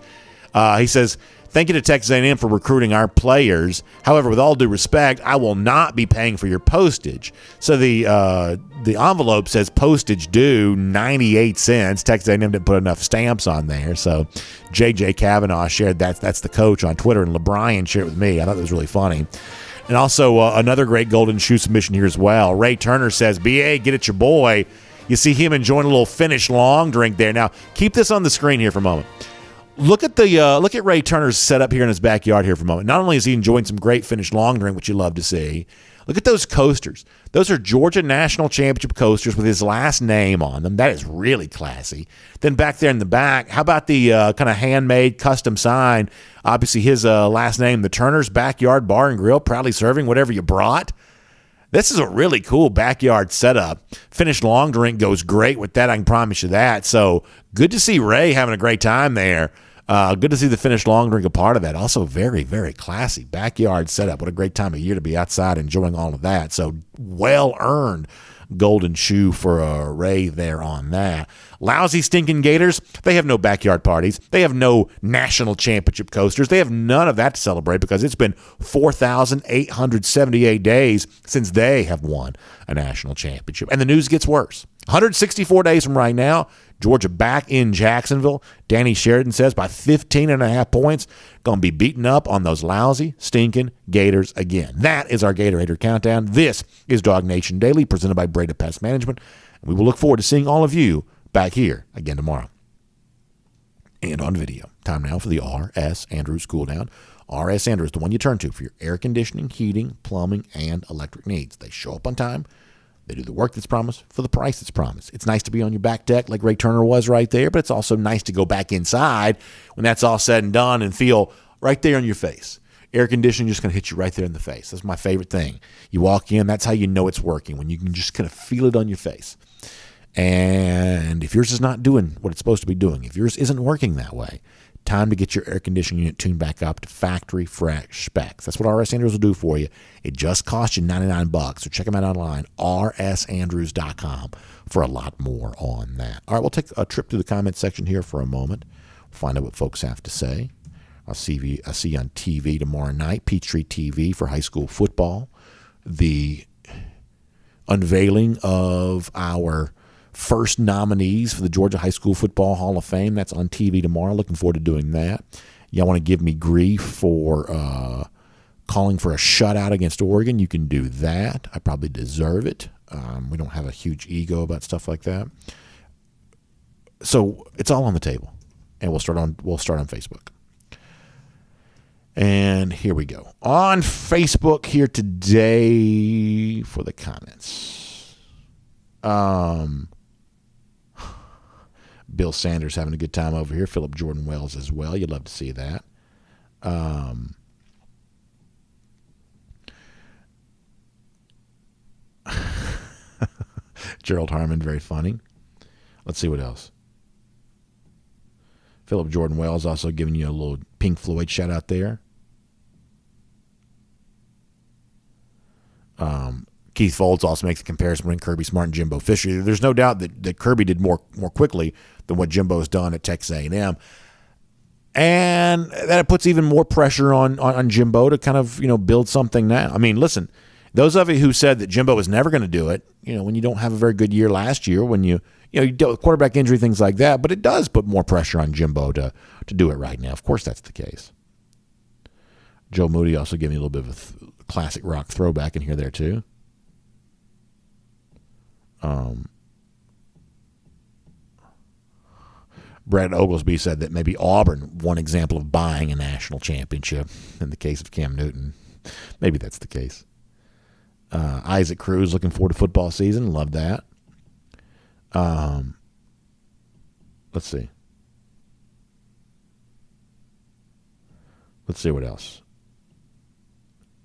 He says, "Thank you to Texas A&M for recruiting our players. However, with all due respect, I will not be paying for your postage." So the envelope says postage due 98 cents. Texas A&M didn't put enough stamps on there. So J.J. Kavanaugh shared that. That's the coach on Twitter, and LeBrian shared it with me. I thought that was really funny. And also another great golden shoe submission here as well. Ray Turner says, "BA, get at your boy." You see him enjoying a little Finnish long drink there. Now, keep this on the screen here for a moment. Look at Ray Turner's setup here in his backyard here for a moment. Not only is he enjoying some great Finnish long drink, which you love to see, look at those coasters. Those are Georgia National Championship coasters with his last name on them. That is really classy. Then back there in the back, how about the kind of handmade custom sign? Obviously his last name, the Turner's Backyard Bar and Grill, proudly serving whatever you brought. This is a really cool backyard setup. Finnish long drink goes great with that, I can promise you that. So good to see Ray having a great time there. Good to see the Finnish long drink a part of that. Also very, very classy backyard setup. What a great time of year to be outside enjoying all of that. So well-earned golden shoe for Ray there on that. Lousy stinking Gators, they have no backyard parties. They have no national championship coasters. They have none of that to celebrate because it's been 4,878 days since they have won a national championship. And the news gets worse. 164 days from right now, Georgia back in Jacksonville. Danny Sheridan says by 15.5 points, going to be beaten up on those lousy, stinking Gators again. That is our Gator Countdown. This is DawgNation Daily, presented by Breda Pest Management. We will look forward to seeing all of you back here again tomorrow. And on video. Time now for the R.S. Andrews Cool Down. R.S. Andrews, the one you turn to for your air conditioning, heating, plumbing, and electric needs. They show up on time. They do the work that's promised for the price that's promised. It's nice to be on your back deck like Ray Turner was right there, but it's also nice to go back inside when that's all said and done and feel right there on your face. Air conditioning just going to hit you right there in the face. That's my favorite thing. You walk in, that's how you know it's working, when you can just kind of feel it on your face. And if yours is not doing what it's supposed to be doing, if yours isn't working that way, time to get your air conditioning unit tuned back up to factory fresh specs. That's what RS Andrews will do for you. It just costs you $99. So check them out online, rsandrews.com, for a lot more on that. All right, we'll take a trip to the comment section here for a moment. Find out what folks have to say. I'll see you on TV tomorrow night, Peachtree TV for high school football. The unveiling of our first nominees for the Georgia High School Football Hall of Fame. That's on TV tomorrow. Looking forward to doing that. Y'all want to give me grief for calling for a shutout against Oregon? You can do that. I probably deserve it. We don't have a huge ego about stuff like that. So it's all on the table, and we'll start on Facebook. And here we go. On Facebook here today for the comments. Bill Sanders having a good time over here. Philip Jordan Wells as well. You'd love to see that. Gerald Harmon, very funny. Let's see what else. Philip Jordan Wells also giving you a little Pink Floyd shout out there. Keith Folds also makes the comparison between Kirby Smart and Jimbo Fisher. There's no doubt that Kirby did more quickly than what Jimbo's done at Texas A&M. And that puts even more pressure on Jimbo to kind of, build something now. I mean, listen, those of you who said that Jimbo was never going to do it, when you don't have a very good year last year, when you dealt with quarterback injury, things like that, but it does put more pressure on Jimbo to do it right now. Of course that's the case. Joe Moody also gave me a little bit of a classic rock throwback in here there too. Brad Oglesby said that maybe Auburn, one example of buying a national championship in the case of Cam Newton. Maybe that's the case. Isaac Cruz looking forward to football season. Love that. Let's see. Let's see what else.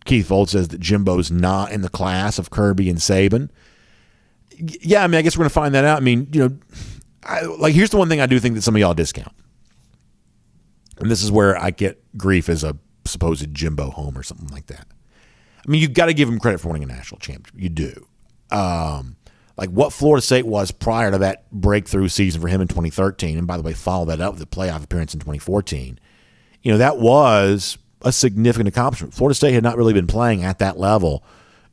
Keith Volt says that Jimbo's not in the class of Kirby and Saban. Yeah, I guess we're going to find that out. Here's the one thing I do think that some of y'all discount. And this is where I get grief as a supposed Jimbo home or something like that. You got to give him credit for winning a national championship. You do. Like what Florida State was prior to that breakthrough season for him in 2013, and by the way, follow that up with a playoff appearance in 2014. That was a significant accomplishment. Florida State had not really been playing at that level,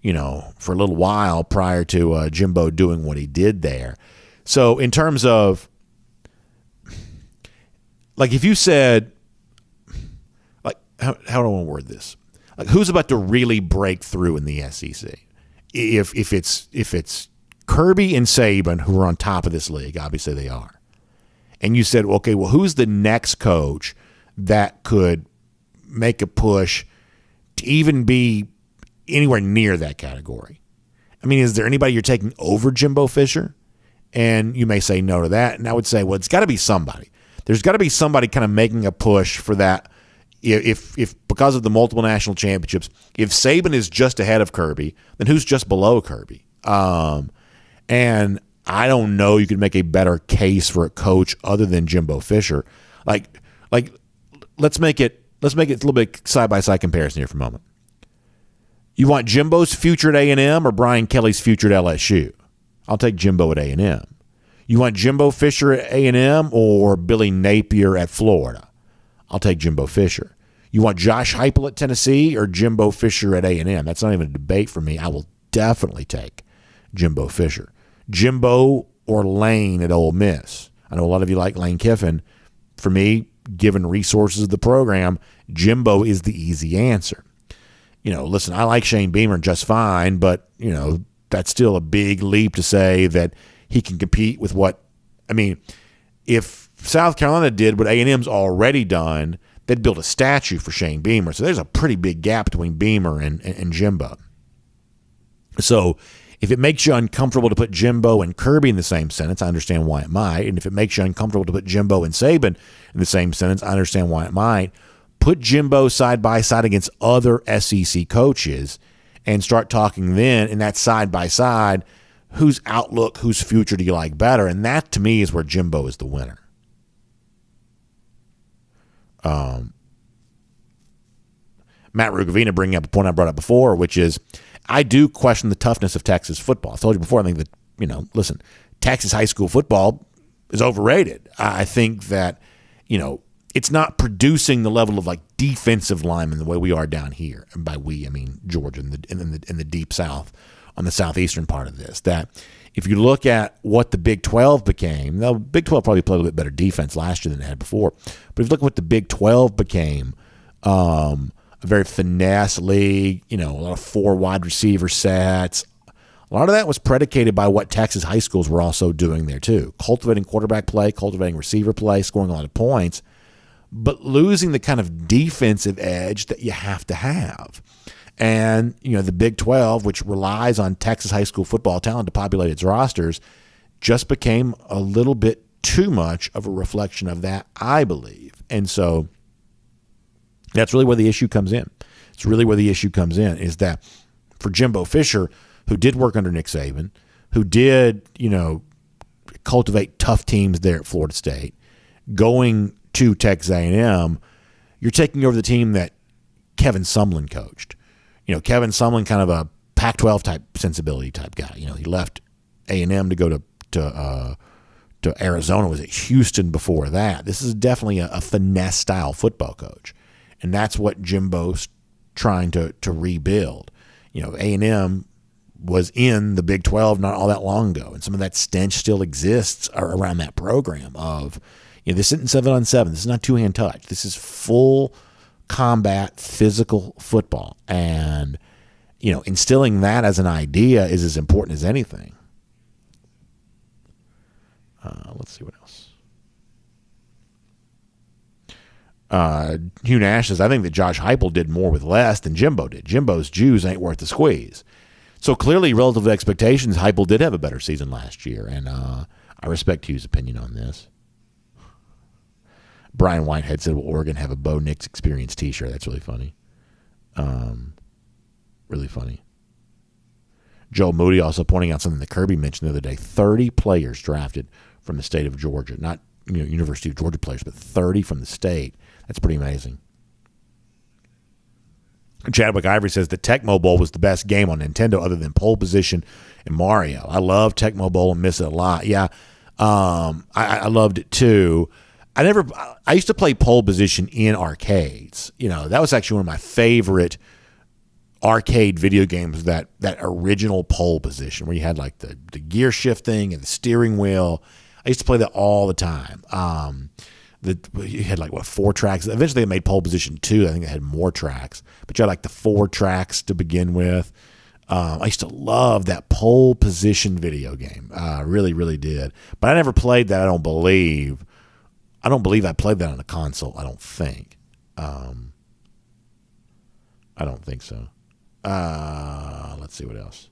for a little while prior to Jimbo doing what he did there. So in terms of, if you said, how do I want to word this? Who's about to really break through in the SEC? If it's Kirby and Saban who are on top of this league, obviously they are. And you said, okay, well, who's the next coach that could make a push to even be anywhere near that category? Is there anybody you're taking over Jimbo Fisher? And you may say no to that. And I would say, well, it's got to be somebody. There's got to be somebody kind of making a push for that. If because of the multiple national championships, if Saban is just ahead of Kirby, then who's just below Kirby? And I don't know you could make a better case for a coach other than Jimbo Fisher. Let's make it a little bit side-by-side comparison here for a moment. You want Jimbo's future at A&M or Brian Kelly's future at LSU? I'll take Jimbo at A&M. You want Jimbo Fisher at A&M or Billy Napier at Florida? I'll take Jimbo Fisher. You want Josh Heupel at Tennessee or Jimbo Fisher at A&M? That's not even a debate for me. I will definitely take Jimbo Fisher. Jimbo or Lane at Ole Miss? I know a lot of you like Lane Kiffin. For me, given resources of the program, Jimbo is the easy answer. Listen, I like Shane Beamer just fine, but, that's still a big leap to say that he can compete with if South Carolina did what A&M's already done, they'd build a statue for Shane Beamer. So there's a pretty big gap between Beamer and Jimbo. So if it makes you uncomfortable to put Jimbo and Kirby in the same sentence, I understand why it might. And if it makes you uncomfortable to put Jimbo and Saban in the same sentence, I understand why it might. Put Jimbo side by side against other SEC coaches and start talking then in that side by side, whose outlook, whose future do you like better? And that to me is where Jimbo is the winner. Matt Rugavina bringing up a point I brought up before, which is I do question the toughness of Texas football. I told you before, I think that, listen, Texas high school football is overrated. I think that, it's not producing the level of defensive linemen the way we are down here. And by we, I mean Georgia in the deep South, on the southeastern part of this. That if you look at what the Big 12 became, the Big 12 probably played a little bit better defense last year than it had before. But if you look at what the Big 12 became, a very finesse league, a lot of 4 wide receiver sets, a A lot of that was predicated by what Texas high schools were also doing there too, cultivating quarterback play, cultivating receiver play, scoring a lot of points, but losing the kind of defensive edge that you have to have. And, the Big 12, which relies on Texas high school football talent to populate its rosters, just became a little bit too much of a reflection of that, I believe. And so that's really where the issue comes in. It's really where the issue comes in is that for Jimbo Fisher, who did work under Nick Saban, who did, cultivate tough teams there at Florida State, going to Texas A&M, you're taking over the team that Kevin Sumlin coached. Kevin Sumlin, kind of a Pac-12 type sensibility type guy. He left A&M to go to Arizona, was at Houston before that. This is definitely a finesse style football coach, and that's what Jimbo's trying to rebuild. A&M was in the Big 12 not all that long ago, and some of that stench still exists around that program of, this isn't 7-on-7. This is not two-hand touch. This is full combat physical football, and instilling that as an idea is as important as anything. Let's see what else. Hugh Nash says, I think that Josh Heupel did more with less than Jimbo did. Jimbo's Jews ain't worth the squeeze. So clearly, relative to expectations, Heupel did have a better season last year, and I respect Hugh's opinion on this. Brian Whitehead said, will Oregon have a Bo Nix Experience t-shirt? That's really funny. Really funny. Joel Moody also pointing out something that Kirby mentioned the other day. 30 players drafted from the state of Georgia. Not University of Georgia players, but 30 from the state. That's pretty amazing. Chadwick Ivory says the Tecmo Bowl was the best game on Nintendo other than Pole Position and Mario. I love Tecmo Bowl and miss it a lot. Yeah, I loved it too. I used to play Pole Position in arcades. That was actually one of my favorite arcade video games, that original Pole Position where you had like the gear shifting and the steering wheel. I used to play that all the time. You had 4 tracks. Eventually they made Pole Position 2. I think they had more tracks, but you had the 4 tracks to begin with. I used to love that Pole Position video game. Really, really did. But I never played that. I don't believe I played that on a console. I don't think. I don't think so. Let's see what else.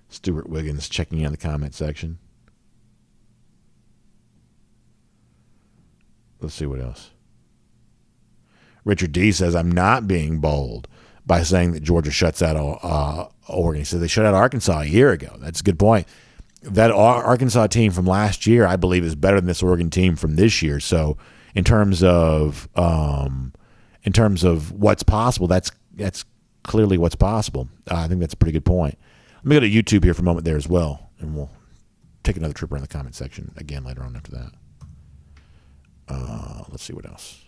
Stuart Wiggins checking in the comment section. Let's see what else. Richard D says, I'm not being bold by saying that Georgia shuts out Oregon. He said they shut out Arkansas a year ago. That's a good point. That Arkansas team from last year, I believe, is better than this Oregon team from this year. So in terms of what's possible, that's clearly what's possible. I think that's a pretty good point. Let me go to YouTube here for a moment there as well, and we'll take another trip around the comment section again later on after that. Let's see what else.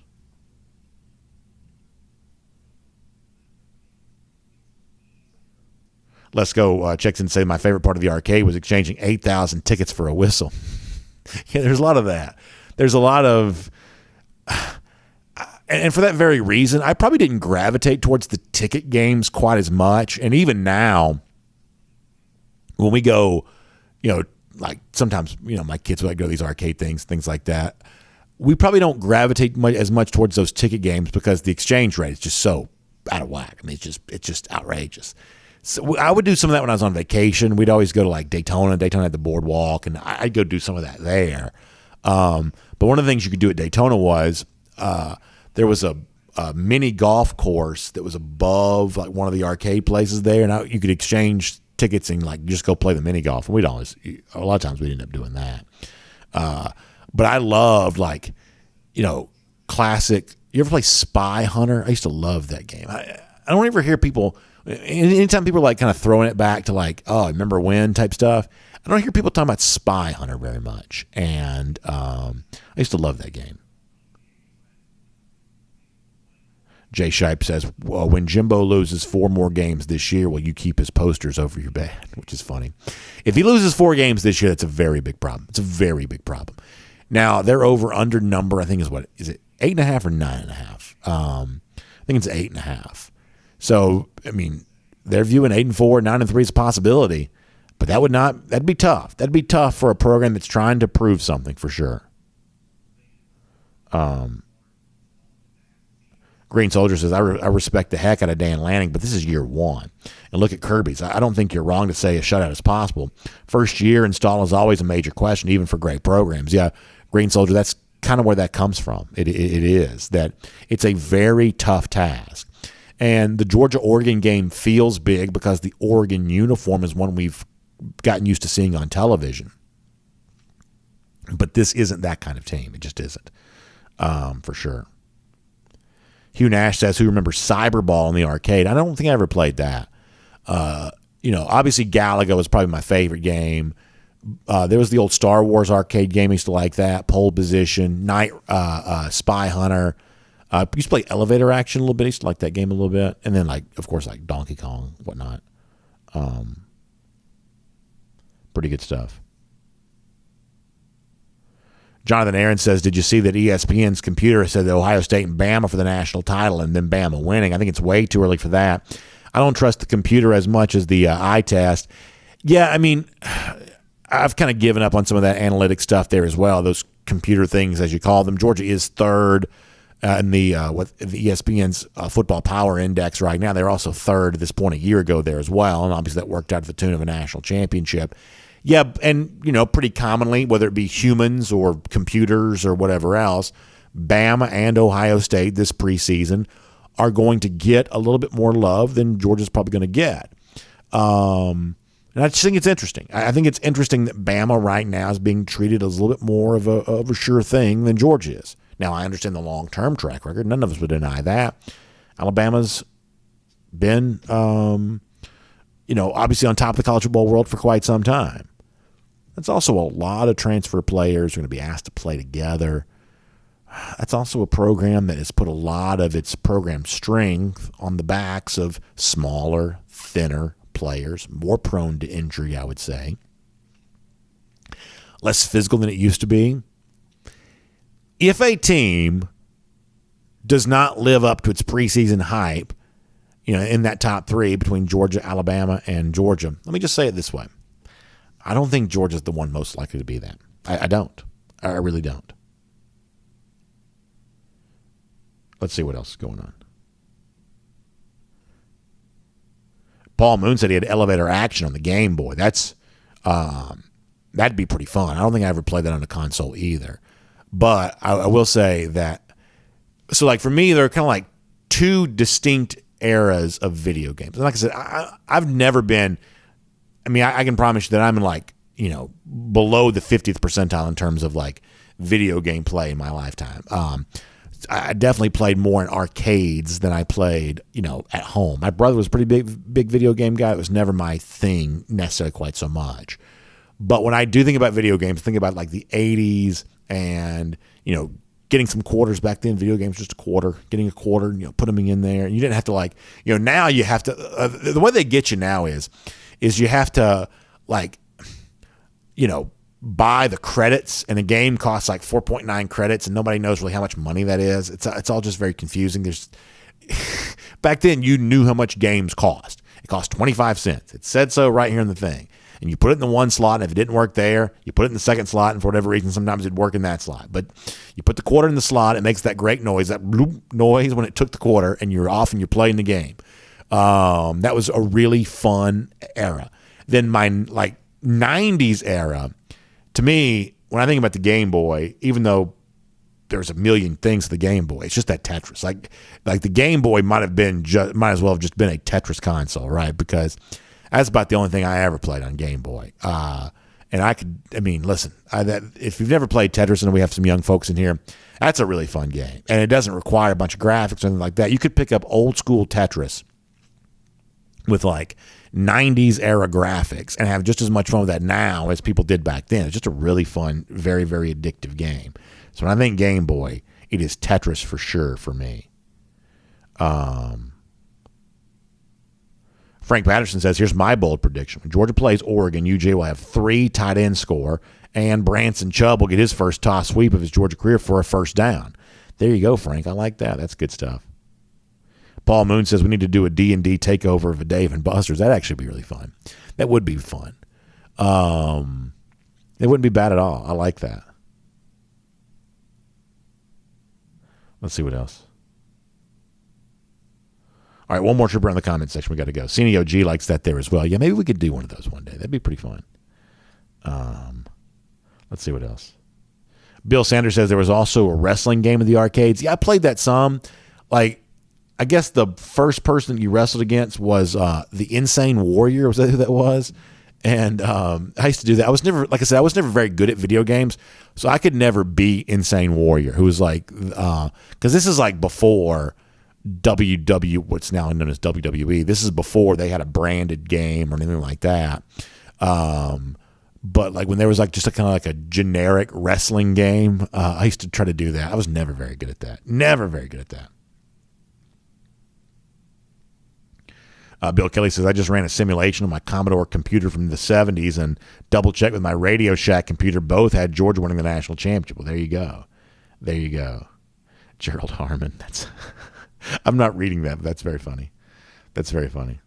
Let's go. Checks in and say my favorite part of the arcade was exchanging 8,000 tickets for a whistle. Yeah, there's a lot of that. There's a lot of, and for that very reason, I probably didn't gravitate towards the ticket games quite as much. And even now, when we go, sometimes, my kids would go to these arcade things like that. We probably don't gravitate as much towards those ticket games because the exchange rate is just so out of whack. I mean, it's just outrageous. So I would do some of that when I was on vacation. We'd always go to Daytona at the boardwalk, and I'd go do some of that there. But one of the things you could do at Daytona was there was a mini golf course that was above one of the arcade places there, and you could exchange tickets and just go play the mini golf. And a lot of times we'd end up doing that. But I loved classic. You ever play Spy Hunter? I used to love that game. I don't ever hear people. Anytime people are kind of throwing it back to oh, remember when type stuff, I don't hear people talking about Spy Hunter very much. And I used to love that game. Jay Shipe says, well, when Jimbo loses 4 more games this year, will you keep his posters over your bed? Which is funny. If he loses 4 games this year, that's a very big problem. It's a very big problem. Now, their over-under number, I think, is it 8.5 or 9.5? I think it's 8.5. So, I mean, they're viewing 8-4, 9-3 as a possibility, but that'd be tough. That'd be tough for a program that's trying to prove something for sure. Green Soldier says, I respect the heck out of Dan Lanning, but this is year one. And look at Kirby's. I don't think you're wrong to say a shutout is possible. First year install is always a major question, even for great programs. Yeah, Green Soldier, that's kind of where that comes from. It is that it's a very tough task. And the Georgia-Oregon game feels big because the Oregon uniform is one we've gotten used to seeing on television. But this isn't that kind of team. It just isn't, for sure. Hugh Nash says, who remembers Cyberball in the arcade? I don't think I ever played that. Obviously Galaga was probably my favorite game. There was the old Star Wars arcade game. I used to like that. Pole Position, Night, Spy Hunter. I used to play Elevator Action a little bit. I used to like that game a little bit. And then, of course, Donkey Kong, whatnot. Pretty good stuff. Jonathan Aaron says, did you see that ESPN's computer said that Ohio State and Bama for the national title and then Bama winning? I think it's way too early for that. I don't trust the computer as much as the eye test. Yeah, I mean, I've kind of given up on some of that analytic stuff there as well, those computer things, as you call them. Georgia is third in the ESPN's football power index right now. They're also third at this point a year ago there as well, and obviously that worked out to the tune of a national championship. Yeah, and, pretty commonly, whether it be humans or computers or whatever else, Bama and Ohio State this preseason are going to get a little bit more love than Georgia's probably going to get. And I just think it's interesting. I think it's interesting that Bama right now is being treated as a little bit more of a sure thing than Georgia is. Now, I understand the long-term track record. None of us would deny that. Alabama's been, obviously on top of the college football world for quite some time. That's also a lot of transfer players who are going to be asked to play together. That's also a program that has put a lot of its program strength on the backs of smaller, thinner players, more prone to injury, I would say. Less physical than it used to be. If a team does not live up to its preseason hype, in that top three between Georgia, Alabama, and Georgia, let me just say it this way. I don't think Georgia's the one most likely to be that. I don't. I really don't. Let's see what else is going on. Paul Moon said he had elevator action on the Game Boy. That'd be pretty fun. I don't think I ever played that on a console either. But I will say that, so for me, there are kind of two distinct eras of video games. And like I said, I've never been, I can promise you that I'm in below the 50th percentile in terms of video game play in my lifetime. I definitely played more in arcades than I played, at home. My brother was a pretty big video game guy. It was never my thing necessarily quite so much. But when I do think about video games, think about the 80s and, getting some quarters back then. Video games just a quarter, getting a quarter, put them in there. You didn't have to now you have to, the way they get you now is you have to buy the credits, and a game costs 4.9 credits, and nobody knows really how much money that is. It's all just very confusing. Back then you knew how much games cost. It cost 25 cents. It said so right here in the thing. And you put it in the one slot, and if it didn't work there, you put it in the second slot, and for whatever reason, sometimes it'd work in that slot. But you put the quarter in the slot, it makes that great noise, that bloop noise when it took the quarter, and you're off and you're playing the game. That was a really fun era. Then my 90s era, to me, when I think about the Game Boy, even though there's a million things to the Game Boy, it's just that Tetris. The Game Boy might as well have just been a Tetris console, right? Because that's about the only thing I ever played on Game Boy. And listen, if you've never played Tetris, and we have some young folks in here, that's a really fun game. And it doesn't require a bunch of graphics or anything like that. You could pick up old school Tetris with 90s era graphics and have just as much fun with that now as people did back then. It's just a really fun, very, very addictive game. So when I think Game Boy, it is Tetris for sure for me. Frank Patterson says, here's my bold prediction. When Georgia plays Oregon, UGA will have 3 tight end score, and Branson Chubb will get his first toss sweep of his Georgia career for a first down. There you go, Frank. I like that. That's good stuff. Paul Moon says we need to do a D&D takeover of a Dave and Buster's. That'd actually be really fun. That would be fun. It wouldn't be bad at all. I like that. Let's see what else. All right, one more trip around the comment section. We got to go. CNEOG likes that there as well. Yeah, maybe we could do one of those one day. That'd be pretty fun. Let's see what else. Bill Sanders says there was also a wrestling game in the arcades. Yeah, I played that some. Like, I guess the first person you wrestled against was the Insane Warrior. Was that who that was? And I used to do that. I was never, like I said, I was never very good at video games, so I could never be Insane Warrior, who was like, because this is like before what's now known as WWE. This is before they had a branded game or anything like that. But like when there was like just a kind of like a generic wrestling game, I used to try to do that. I was never very good at that. Never very good at that. Bill Kelly says, I just ran a simulation on my Commodore computer from the 70s and double-checked with my Radio Shack computer. Both had Georgia winning the national championship. Well, there you go. There you go. Gerald Harmon. That's I'm not reading that, but that's very funny. That's very funny.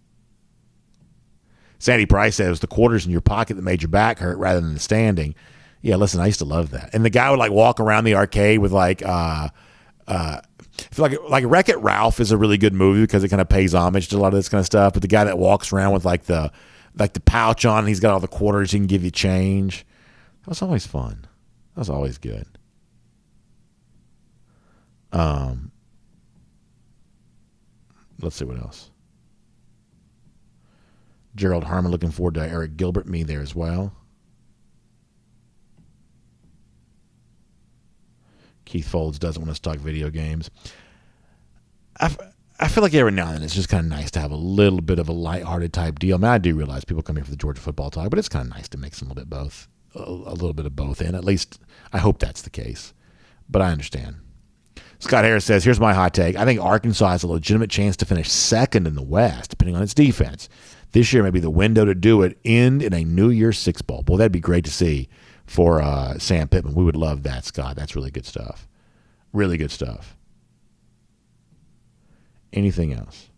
Sandy Price says, the quarters in your pocket that made your back hurt rather than the standing. Yeah, listen, I used to love that. And the guy would like walk around the arcade with like I feel like Wreck-It Ralph is a really good movie because it kind of pays homage to a lot of this kind of stuff. But the guy that walks around with like the pouch on, and he's got all the quarters, he can give you change. That was always fun. That was always good. Let's see what else. Gerald Harmon looking forward to Eric Gilbert, me there as well. Keith Folds doesn't want us to talk video games. I feel like every now and then it's just kind of nice to have a little bit of a lighthearted type deal. I mean, I do realize people come here for the Georgia football talk, but it's kind of nice to mix a little bit of both in. At least I hope that's the case. But I understand. Scott Harris says, here's my hot take. I think Arkansas has a legitimate chance to finish second in the West, depending on its defense. This year may be the window to do it. End in a New Year's Six Bowl. Boy, that'd be great to see for Sam Pittman. We would love that, Scott. That's really good stuff. Really good stuff. Anything else?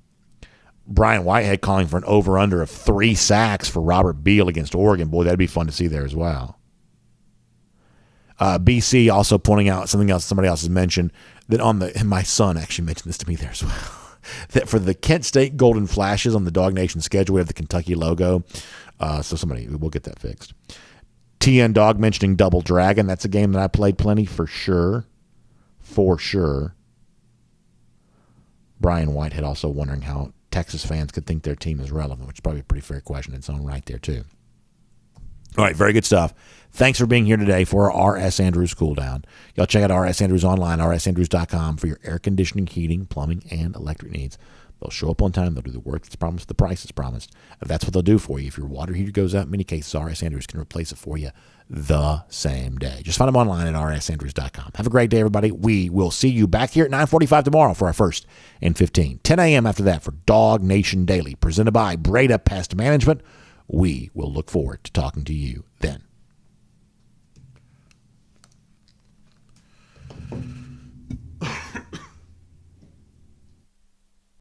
Brian Whitehead calling for an over-under of 3 sacks for Robert Beal against Oregon. Boy, that'd be fun to see there as well. BC also pointing out something else somebody else has mentioned, that and my son actually mentioned this to me there as well, that for the Kent State Golden Flashes on the DawgNation schedule, we have the Kentucky logo. So we'll get that fixed. TN Dog mentioning Double Dragon. That's a game that I played plenty for sure. For sure. Brian Whitehead also wondering how Texas fans could think their team is relevant, which is probably a pretty fair question in its own right there, too. All right, very good stuff. Thanks for being here today for our R.S. Andrews Cool Down. Y'all check out R.S. Andrews online, rsandrews.com, for your air conditioning, heating, plumbing, and electric needs. They'll show up on time. They'll do the work that's promised, the price that's promised. That's what they'll do for you. If your water heater goes out, in many cases, R.S. Andrews can replace it for you the same day. Just find them online at rsandrews.com. Have a great day, everybody. We will see you back here at 9:45 tomorrow for our first and 15. 10 a.m. after that for DawgNation Daily, presented by Breda Pest Management. We will look forward to talking to you then.